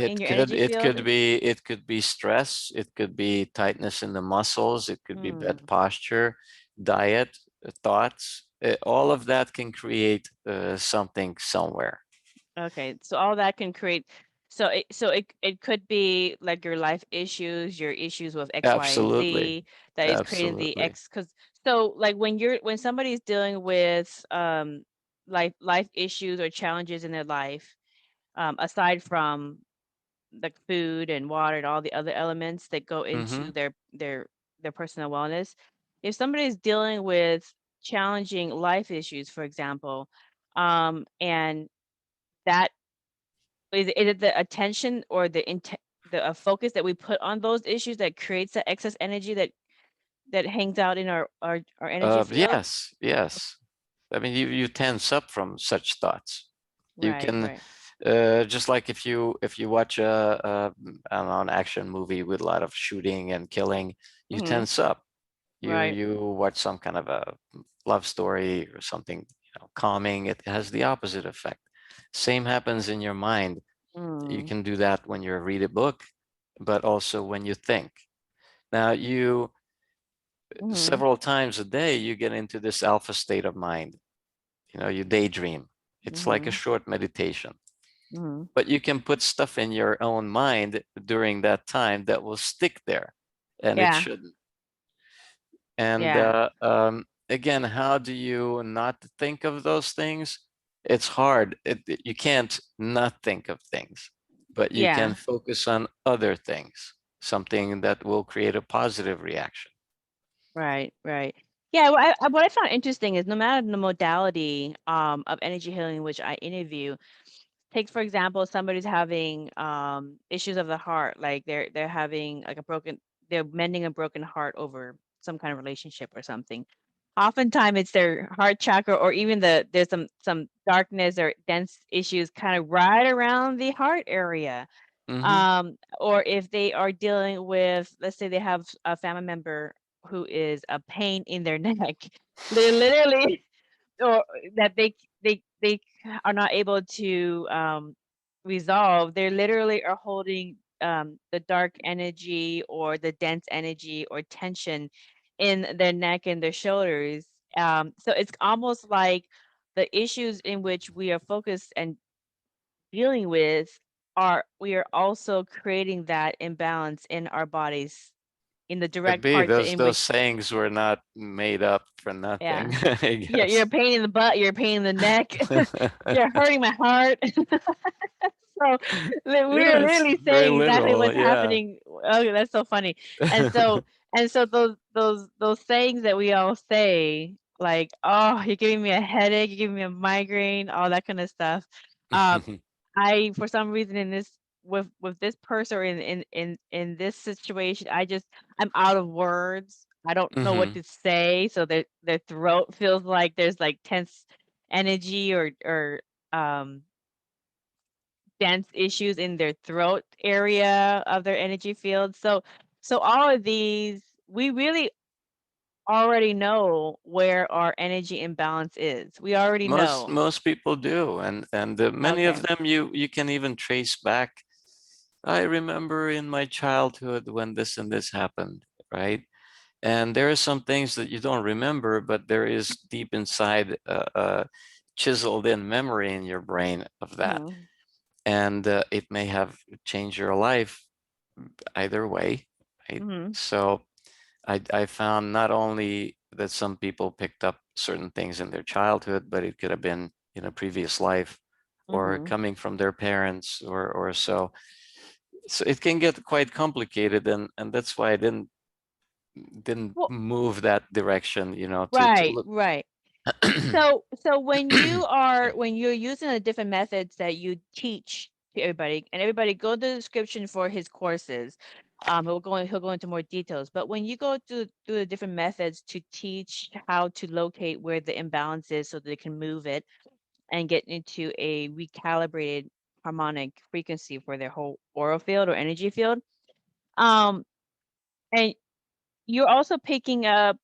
in It your could energy it field? could be it could be stress. It could be tightness in the muscles. It could be bad Mm, posture, diet, thoughts. All of that can create something somewhere. okay, so all that can create. So it could be like your life issues, your issues with X, Y, and Absolutely, Z that is creating the absolutely. X. Because so like when somebody's dealing with life issues or challenges in their life, aside from like food and water and all the other elements that go Hmm. into their personal wellness. If somebody's dealing with challenging life issues, for example, and that is it the attention or the focus that we put on those issues that creates the excess energy that hangs out in our energy field? Yes, yes. I mean, you tense up from such thoughts. You Right, can, right. just like if you watch I don't know, an action movie with a lot of shooting and killing, you Hmm. tense up. You Right. you watch some kind of a love story or something, calming. It has the opposite effect. Same happens in your mind. You Mm. can do that when you read a book, but also when you think. Now, Hmm. several times a day, you get into this alpha state of mind. You daydream. It's like a Hmm. short meditation. Hmm. But you can put stuff in your own mind during that time that will stick there, and it Yeah. shouldn't. And Yeah. again, how do you not think of those things? It's hard. You can't not think of things, but you can Yeah. focus on other things, something that will create a positive reaction. Right, right. Yeah, what I found interesting is no matter the modality of energy healing which I interview, take for example, somebody's having issues of the heart, like they're having like they're mending a broken heart over some kind of relationship or something. Oftentimes it's their heart chakra or even there's some darkness or dense issues kind of right around the heart area. Hmm. Or if they are dealing with, let's say they have a family member who is a pain in their neck, literally, or that they are not able to resolve. They literally are holding the dark energy or the dense energy or tension in their neck and their shoulders. So it's almost like the issues in which we are focused and dealing with we are also creating that imbalance in our bodies in the Could direct be parts those in which, sayings were not made up for yeah, nothing, I you're a guess. pain in the butt, you're a pain in the neck, you're hurting my heart. So we're Yeah, it's literally very saying exactly literal. what's Yeah. happening. Okay, that's so funny. And so those sayings that we all say, like, oh, you're giving me a headache, you're giving me a migraine, all that kind of stuff. Um, I, for some reason, in this, with this person, or in this situation, I'm out of words. I don't know what Hmm. to say. So their throat feels like there's like tense energy, or um dense issues in their throat area of their energy field. So all of these, we really already know where our energy imbalance is. We already know. Most people do, and many Okay. of them you can even trace back. I remember in my childhood when this and this happened, right? And there are some things that you don't remember, but there is deep inside chiseled in memory in your brain of that. Mhm. And it may have changed your life either way, right? Mhm. So I found not only that some people picked up certain things in their childhood, but it could have been in a previous life or Mhm. coming from their parents or so. So it can get quite complicated, and that's why I didn't Well, move that direction, to right, look. right. So when you're using the different methods that you teach to everybody, and everybody go to the description for his courses. He'll go into more details. But when you go through the different methods to teach how to locate where the imbalance is so they can move it and get into a recalibrated harmonic frequency for their whole aura field or energy field. Um, and you're also picking up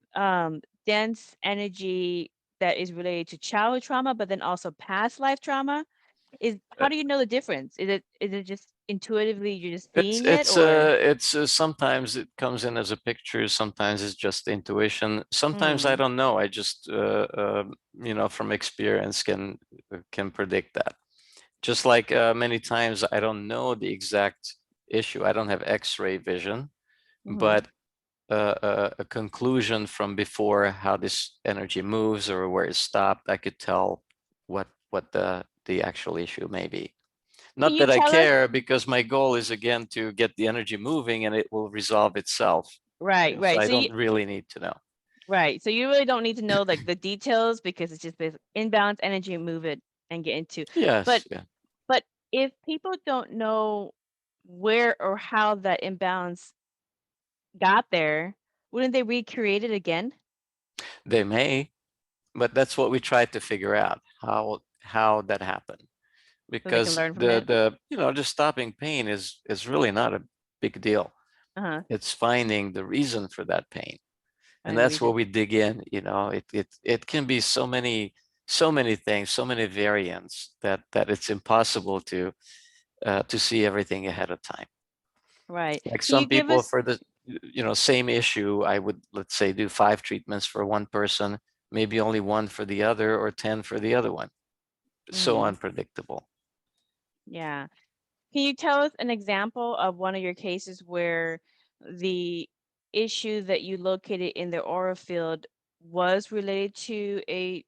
dense energy that is related to childhood trauma, but then also past life trauma. How do you know the difference? Is it just intuitively you're just It's seeing it, it's or? uh it's sometimes it comes in as a picture, sometimes it's just intuition. Sometimes I Mm, don't know. I just from experience can predict that. Just like many times I don't know the exact issue. I don't have X-ray vision, mhm, but a conclusion from before how this energy moves or where it stopped, I could tell what the actual issue may be. can Not you that I tell us? care, because my goal is again to get the energy moving and it will resolve itself. Right, So right. I don't really need to know. Right. So you really don't need to know like the details, because it's just inbalance energy, move it and get into. But Yes, yeah. but if people don't know where or how that imbalance got there, wouldn't they recreate it again They may, but that's what we try to figure out, how that happened. so they can Because learn from it? the just stopping pain is really not a big deal. Uh-huh. It's finding the reason for that pain. And Finding the that's where reason. we dig in. It can be so many things, so many variants that it's impossible to see everything ahead of time. Right. Like Can you some give people us? for the same issue, I would, let's say, do 5 treatments for one person, maybe only one for the other, or 10 for the other one. So Mhm. unpredictable. Yeah. Can you tell us an example of one of your cases where the issue that you located in the aura field was related to a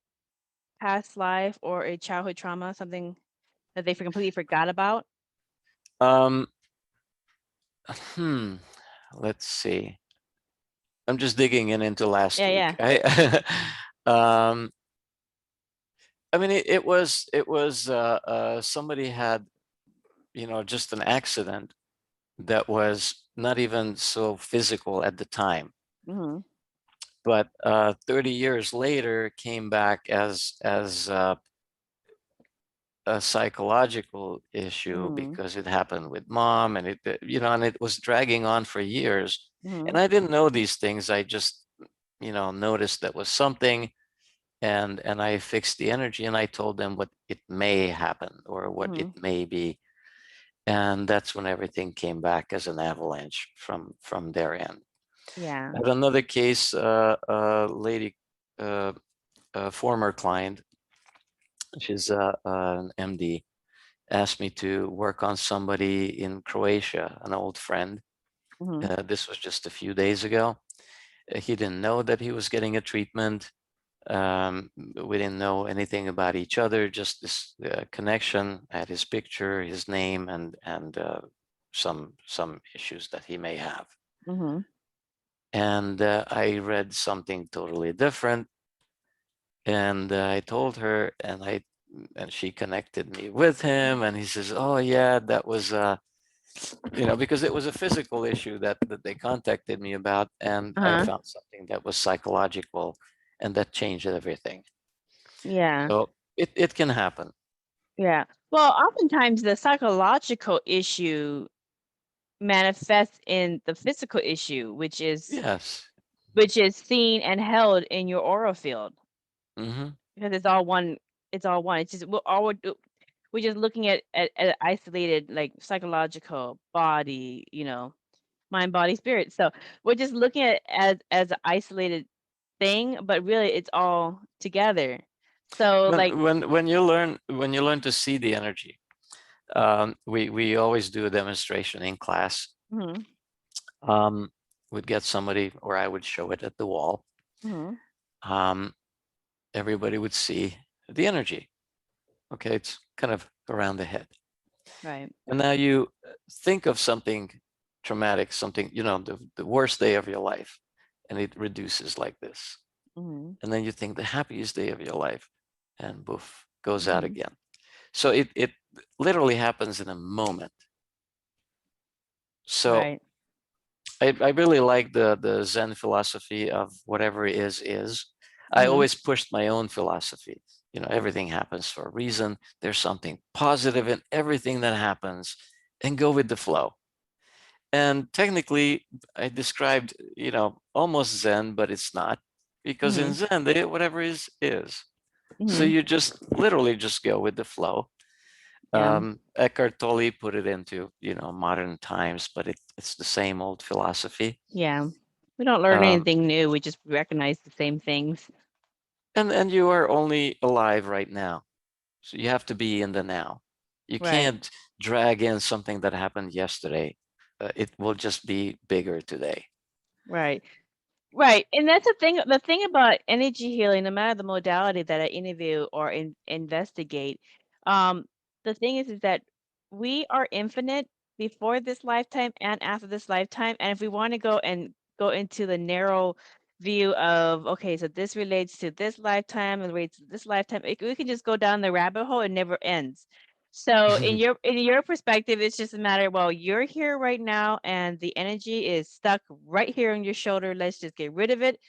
past life or a childhood trauma, something that they completely forgot about? Um, hmm, let's see. I'm just digging into last Yeah, week. yeah. Um, I mean, it was somebody had, just an accident that was not even so physical at the time, Mhm. but 30 years later came back as a psychological issue Mhm. because it happened with mom, and it was dragging on for years. And Mhm. I didn't know these things. I just, noticed that was something, and I fixed the energy, and I told them what it may happen or what it Mhm. may be. And that's when everything came back as an avalanche from their end. Yeah. I had another case, a lady, a former client. She's an MD, asked me to work on somebody in Croatia, an old friend. This was just a few days ago. He didn't know that he was getting a treatment. We didn't know anything about each other, just this connection. I had his picture, his name, and some issues that he may have. And I read something totally different. And I told her, and she connected me with him. And he says, "Oh yeah, that was because it was a physical issue that they contacted me about, and I found something that was psychological, and that changed everything." Yeah. So it can happen. Yeah. Well, oftentimes the psychological issue manifests in the physical issue, which is Yes. seen and held in your aura field, because it's all one. It's all one. It's just we're just looking at isolated, like, psychological body, mind, body, spirit. So we're just looking at it as an isolated thing, but really it's all together. So like, When you learn to see the energy, we always do a demonstration in class. We'd get somebody, or I would show it at the wall. Everybody would see the energy. Okay, it's kind of around the head. right. And now you think of something traumatic, something, the worst day of your life, and it reduces like this. And then you think the happiest day of your life, and boof, goes out again. So it literally happens in a moment. So Right. I really like the Zen philosophy of whatever is. I always pushed my own philosophy. Everything happens for a reason. There's something positive in everything that happens, and go with the flow. And technically, I described, almost Zen, but it's not, because in Zen, whatever is. So you just literally just go with the flow. Yeah. Eckhart Tolle put it into, modern times, but it's the same old philosophy. Yeah. We don't learn anything new. We just recognize the same things. And you are only alive right now. So you have to be in the now. You Right. can't drag in something that happened yesterday. It will just be bigger today. Right. Right. And that's the thing about energy healing, no matter the modality that I interview or investigate, the thing is that we are infinite before this lifetime and after this lifetime. And if we want to go into the narrow view of, okay, so this relates to this lifetime and relates to this lifetime, we can just go down the rabbit hole. It never ends. So in your perspective, it's just a matter, well, you're here right now and the energy is stuck right here on your shoulder. Let's just get rid of it,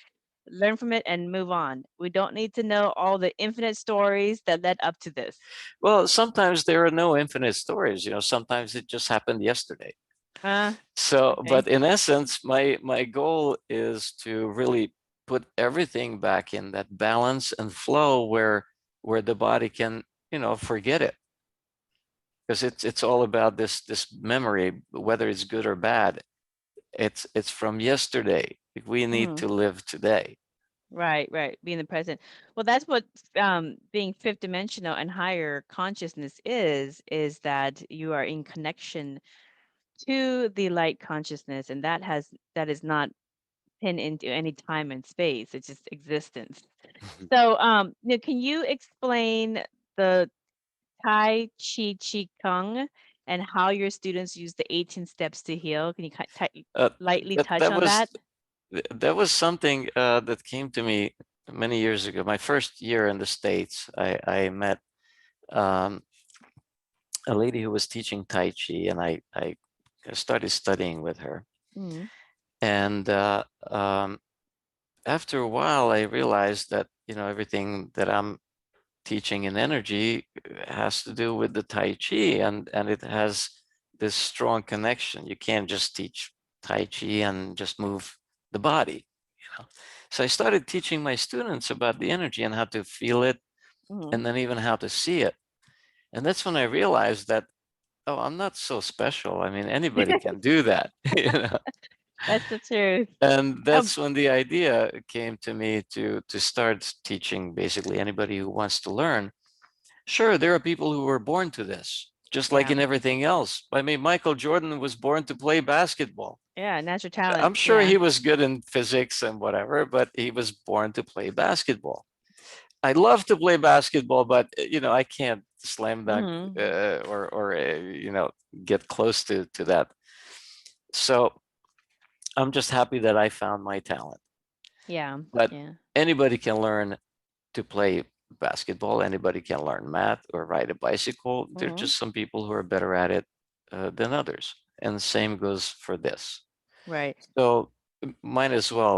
learn from it, and move on. We don't need to know all the infinite stories that led up to this. Well, sometimes there are no infinite stories. Sometimes it just happened yesterday. So, Okay. but in essence, my goal is to really put everything back in that balance and flow where the body can, forget it. Because it's all about this memory, whether it's good or bad. It's from yesterday. We need to live today. Right, right. Be in the present. Well, that's what being fifth dimensional and higher consciousness is that you are in connection to the light consciousness, and that is not pinned into any time and space. It's just existence. So, now can you explain the Tai Chi Chi Kung and how your students use the 18 steps to heal? Can you lightly That touch that on was that? that was something that came to me many years ago. My first year in the States, I met a lady who was teaching Tai Chi, and I started studying with her. Mm, And after a while, I realized that everything that I'm teaching in energy has to do with the Tai Chi, and it has this strong connection. You can't just teach Tai Chi and just move the body. So I started teaching my students about the energy and how to feel it, and then even how to see it. And that's when I realized that, oh, I'm not so special. I mean, anybody can do that. that's the truth. And that's when the idea came to me to start teaching basically anybody who wants to learn. Sure, there are people who were born to this. just like in everything else. I mean, Michael Jordan was born to play basketball. Yeah, natural talent. I'm sure Yeah. he was good in physics and whatever, but he was born to play basketball. I love to play basketball, but I can't slam dunk Mhm. or get close to that. So I'm just happy that I found my talent. Yeah. But Yeah. anybody can learn to play basketball. Anybody can learn math or ride a bicycle. There are Mhm. just some people who are better at it than others, and the same goes for this. Right. So might as well.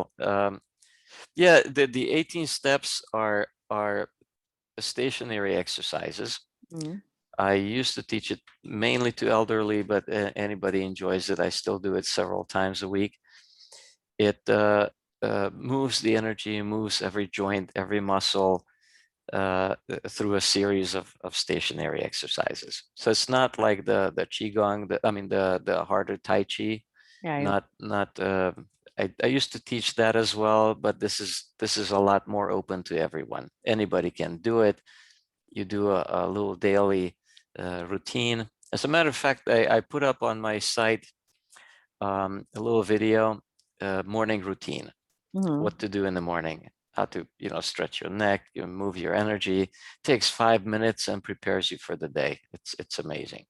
Yeah, the 18 steps are stationary exercises. Mhm. I used to teach it mainly to elderly, but anybody enjoys it. I still do it several times a week. It moves the energy, moves every joint, every muscle through a series of stationary exercises. So it's not like the qigong, the harder Tai Chi. Right. Not. I used to teach that as well, but this is a lot more open to everyone. Anybody can do it. You do a little daily routine. As a matter of fact, I put up on my site a little video, morning routine, Mhm. what to do in the morning, how to stretch your neck, move your energy. Takes 5 minutes and prepares you for the day. It's amazing.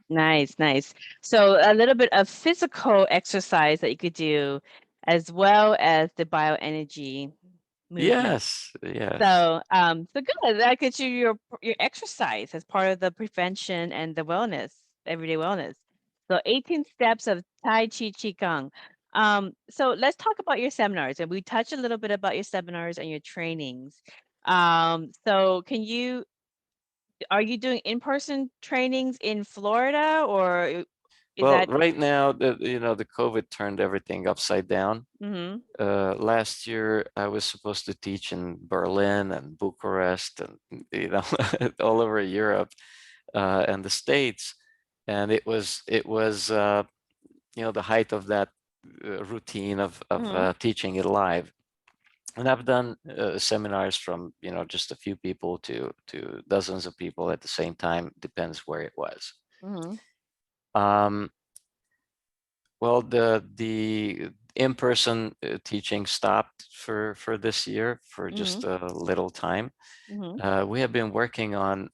Nice, nice. So a little bit of physical exercise that you could do, as well as the bioenergy movement. Yes, yes. So good. That gets you your exercise as part of the prevention and the wellness, everyday wellness. So 18 steps of Tai Chi Qigong. So let's talk about your seminars, and we touched a little bit about your seminars and your trainings. So are you doing in-person trainings in Florida, or is Well, that? right now, the COVID turned everything upside down. Mm-hmm. Last year, I was supposed to teach in Berlin and Bucharest and all over Europe and the States, and it was the height of that routine of Mm-hmm. teaching it live. And I've done seminars from just a few people to dozens of people at the same time. Depends where it was. Mm-hmm. Um, well, the in-person teaching stopped for this year for Mm-hmm. just a little time. Mm-hmm. We have been working on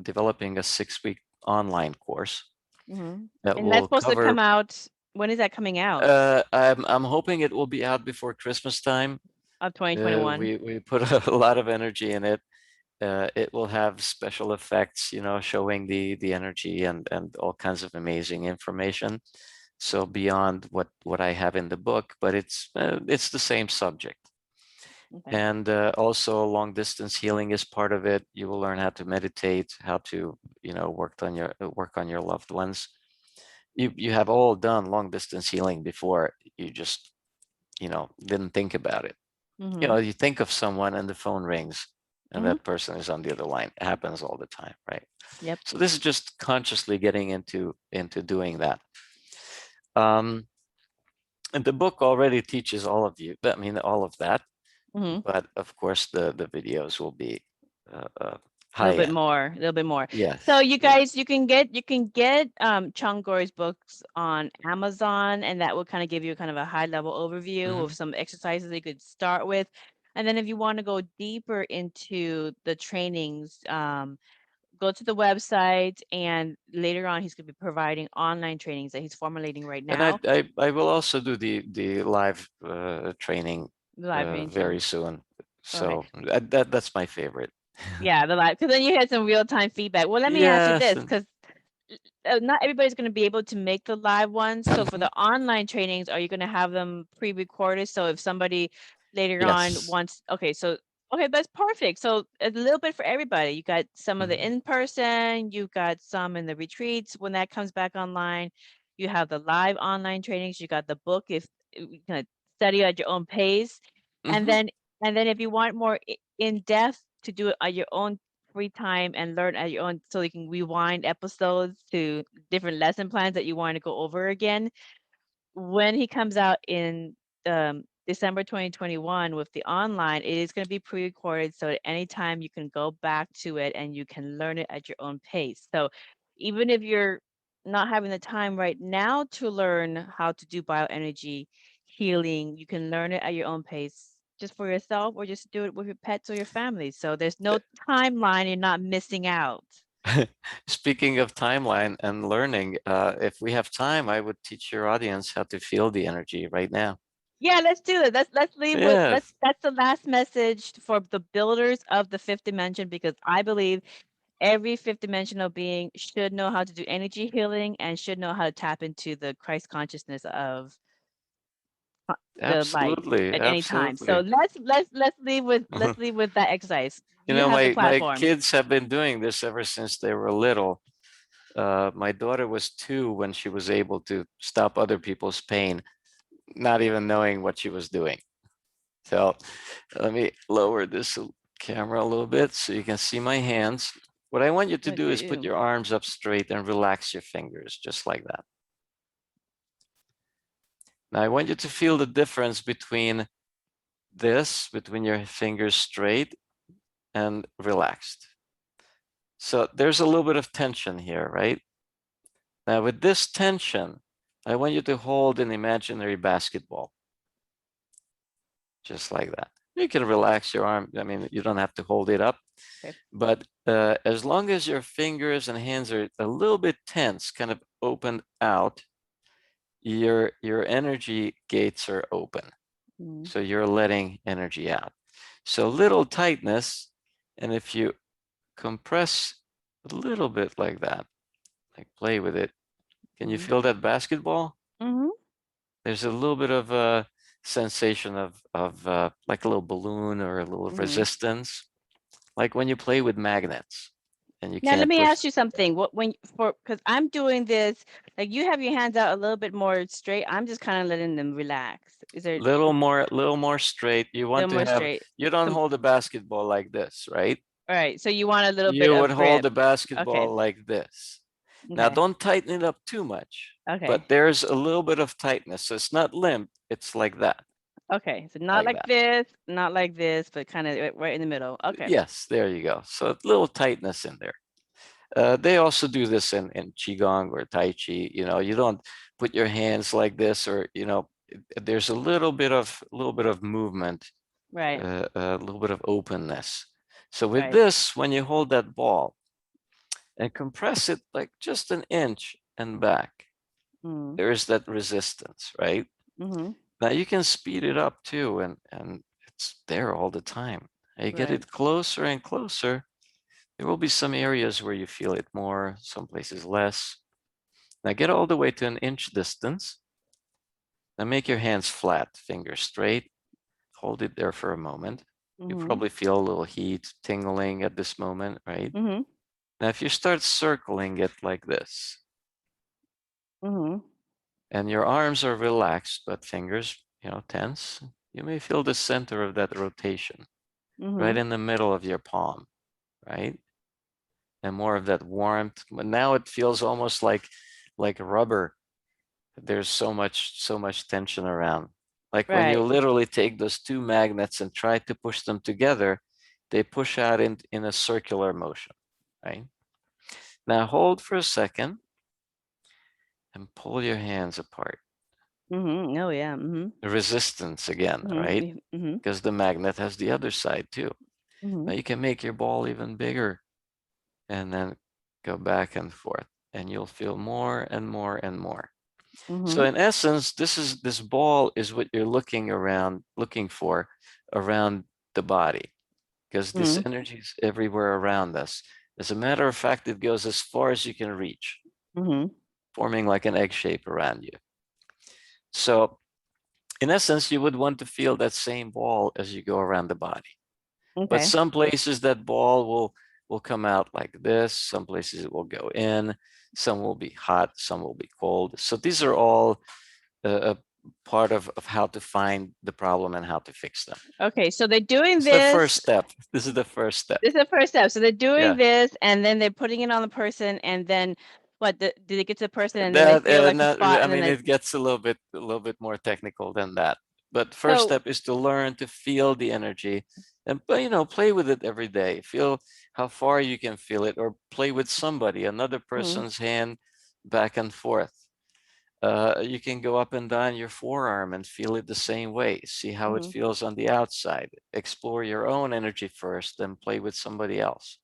developing a 6-week online course Mm-hmm. that And that's will supposed to come cover. out. When is that coming out? I'm hoping it will be out before Christmas time. Of 2021. We put a lot of energy in it. It will have special effects, showing the energy and all kinds of amazing information. So beyond what I have in the book, but it's the same subject. Okay. And also long distance healing is part of it. You will learn how to meditate, how to work on your loved ones. You have all done long distance healing before. You just didn't think about it. Mm-hmm. You think of someone and the phone rings and Mm-hmm. that person is on the other line. It happens all the time, right? Yep. So this is just consciously getting into doing that. Um, and the book already teaches all of that, Mm-hmm. but of course the videos will be A little high bit end. more, a little bit more. So Yes, you yes. guys, you can get Csongor's books on Amazon, and that will kind of give you kind of a high level overview of Mhm. some exercises that you could start with. And then if you want to go deeper into the trainings, go to the website, and later on he's going to be providing online trainings that he's formulating right And I, now. I I will also do the live training The live trainings, yeah. very soon. Okay. So that's my favorite. Yeah, the live, because then you had some real time feedback. Well, let me ask you Yes. this, because not everybody's going to be able to make the live ones. So for Mhm. the online trainings, are you going to have them pre-recorded? So if somebody later on Yes. wants, okay, that's perfect. So a little bit for everybody. You got some of the Mhm. in-person, you got some in the retreats when that comes back online. You have the live online trainings. You got the book if you can study at your own pace, and Mhm. then if you want more in depth to do it at your own free time and learn at your own, so you can rewind episodes to different lesson plans that you want to go over again. When he comes out in December 2021 with the online, it is going to be pre-recorded, so at any time you can go back to it and you can learn it at your own pace. So even if you're not having the time right now to learn how to do bioenergy healing, you can learn it at your own pace, just for yourself, or just do it with your pets or your family. So there's no timeline, you're not missing out. Speaking of timeline and learning, if we have time, I would teach your audience how to feel the energy right now. Yeah, let's do it. Let's leave with Yes. that's the last message for the builders of the fifth dimension, because I believe every fifth dimensional being should know how to do energy healing and should know how to tap into the Christ consciousness of the light Absolutely, at any time. So absolutely. let's leave with that exercise. You You know, have the my platform. kids have been doing this ever since they were little. My daughter was 2 when she was able to stop other people's pain, not even knowing what she was doing. So let me lower this camera a little bit so you can see my hands. What I want you to Look do at is put you. your arms up straight and relax your fingers, just like that. Now I want you to feel the difference between between your fingers straight and relaxed. So there's a little bit of tension here, right? Now with this tension, I want you to hold an imaginary basketball, just like that. You can relax your arm. I mean, you don't have to hold it up, Okay. but as long as your fingers and hands are a little bit tense, kind of opened out, your energy gates are open. Mm. So you're letting energy out. So little tightness, and if you compress a little bit like that, like play with it, can you feel that basketball? Mm-hmm. There's a little bit of a sensation of like a little balloon or a little resistance, like when you play with magnets and you Now let can't me push. ask you something. What when for because I'm doing this, like you have your hands out a little bit more straight. I'm just kind of letting them relax. Is there Little more straight. You a little want to more have, straight? you don't hold the basketball like this, right? All right. So you want a little bit You would of hold grip. the Okay. basketball like this. Now Okay. don't tighten it up too much, Okay. but there's a little bit of tightness. So it's not limp, it's like that, Okay. So not like like that. this, not like this, but kind of right in the middle. Okay. Yes, there you go. So a little tightness in there. They also do this in Qigong or Tai Chi. You know, you don't put your hands like this, or you know, there's a little bit of movement, Right. a little bit of openness. So with Right. this, when you hold that ball and compress it like just an inch and back, Mm. there is that resistance, right? Mm-hmm. Now you can speed it up too, and it's there all the time. You get Right. it closer and closer. There will be some areas where you feel it more, some places less. Now get all the way to an inch distance. Now make your hands flat, fingers straight. Hold it there for a moment. You Mm-hmm. probably feel a little heat tingling at this moment, right? Mm-hmm. Now if you start circling it like this, Mm-hmm. and your arms are relaxed, but fingers, you know, tense, you may feel the center of that rotation right Mm-hmm. in the middle of your palm, right? And more of that warmth. But now it feels almost like rubber. There's so much tension around. Like when you Right. literally take those 2 magnets and try to push them together, they push out in a circular motion, right? Now hold for a second and pull your hands apart. Mm-hmm. Oh yeah. Mm-hmm. The resistance again, right? Mm-hmm. Mm-hmm. Because the magnet has the other side too. Mm-hmm. Now you can make your ball even bigger and then go back and forth, and you'll feel more and more and more. Mm-hmm. So in essence, this ball is what you're looking for around the body, because this Mm-hmm. energy is everywhere around us. As a matter of fact, it goes as far as you can reach, Mm-hmm. forming like an egg shape around you. So in essence, you would want to feel that same ball as you go around the body. But Okay. some places that ball will come out like this. Some places it will go in. Some will be hot. Some will be cold. So these are all a part of how to find the problem and how to fix them. Okay. So they're doing It's the first this. step. This is the first step. This is the first step. So they're doing Yeah. this, and then they're putting it on the person, and then what? Did they get to the person, and then they That feel like a not, spot, I and then mean, they. it gets a little bit more technical than that. But first So step is to learn to feel the energy, and you know, play with it every day. how far you can feel it, or play with somebody, another person's hand back and forth. You can go up and down your forearm and feel it the same way. See how it feels on the outside. Explore your own energy first, then play with somebody else.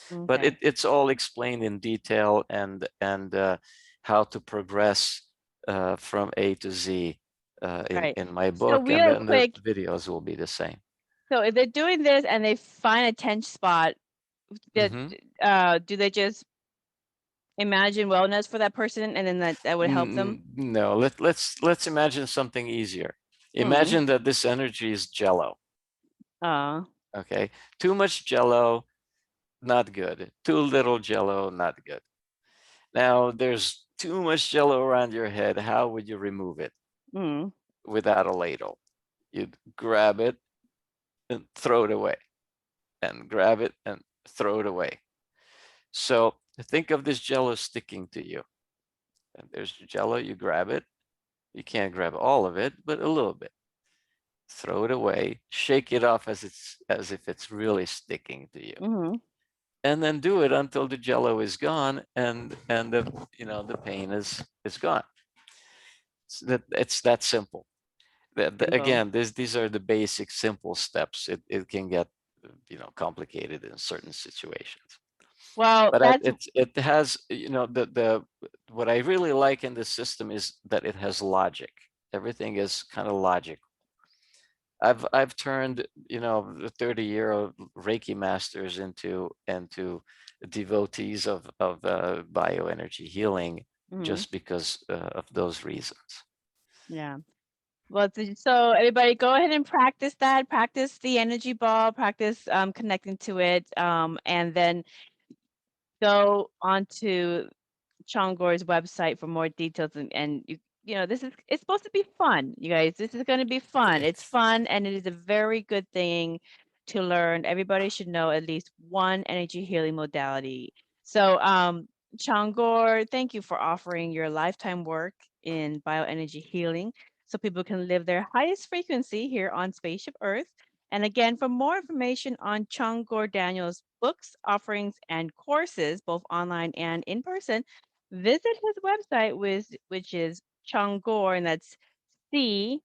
But Okay. it's all explained in detail, and how to progress from A to Z Right. in my So book, and real then the quick, videos will be the same. so if they're doing this and they find a tense spot, that do they just imagine wellness for that person, and then that would help them? No, let's imagine something easier. Imagine that this energy is jello. Okay, too much jello, not good. Too little jello, not good. Now there's too much jello around your head. How would you remove it without a ladle? You'd grab it and throw it away, and grab it and throw it away. So think of this jello sticking to you. And there's jello, you grab it. You can't grab all of it, but a little bit. Throw it away, shake it off as if it's really sticking to you. And then do it until the jello is gone, and the pain is gone. It's that simple. Again, these are the basic simple steps. It can get complicated in certain situations. Well, But it has, the what I really like in this system is that it has logic. Everything is kind of logical. I've turned the 30-year-old Reiki masters into devotees of bioenergy healing, just because of those reasons. Yeah. Well, so everybody go ahead and practice that. Practice the energy ball, practice connecting to it, and then go onto Csongor's website for more details, and it's supposed to be fun, you guys. This is going to be fun. It's fun, and it is a very good thing to learn. Everybody should know at least one energy healing modality. So, Csongor, thank you for offering your lifetime work in bioenergy healing so people can live their highest frequency here on Spaceship Earth. And again, for more information on Csongor Daniel's books, offerings, and courses, both online and in person, visit his website, which is Csongor, and that's CSONGOR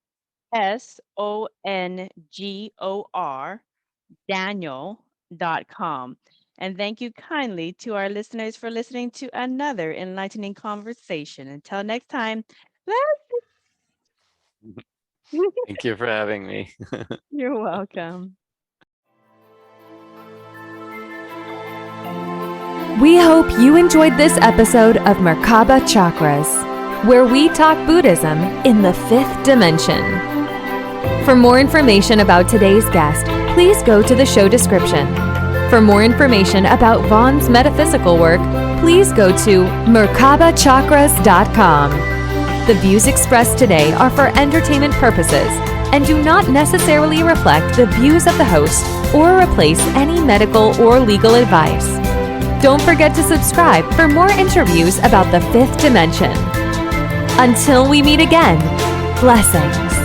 Daniel.com. And thank you kindly to our listeners for listening to another enlightening conversation. Until next time, Thank you for having me. you're welcome. We hope you enjoyed this episode of Merkaba Chakras, where we talk Buddhism in the fifth dimension. For more information about today's guest, please go to the show description. For more information about Vaughn's metaphysical work, please go to merkabachakras.com. The views expressed today are for entertainment purposes and do not necessarily reflect the views of the host or replace any medical or legal advice. Don't forget to subscribe for more interviews about the fifth dimension. Until we meet again, blessings.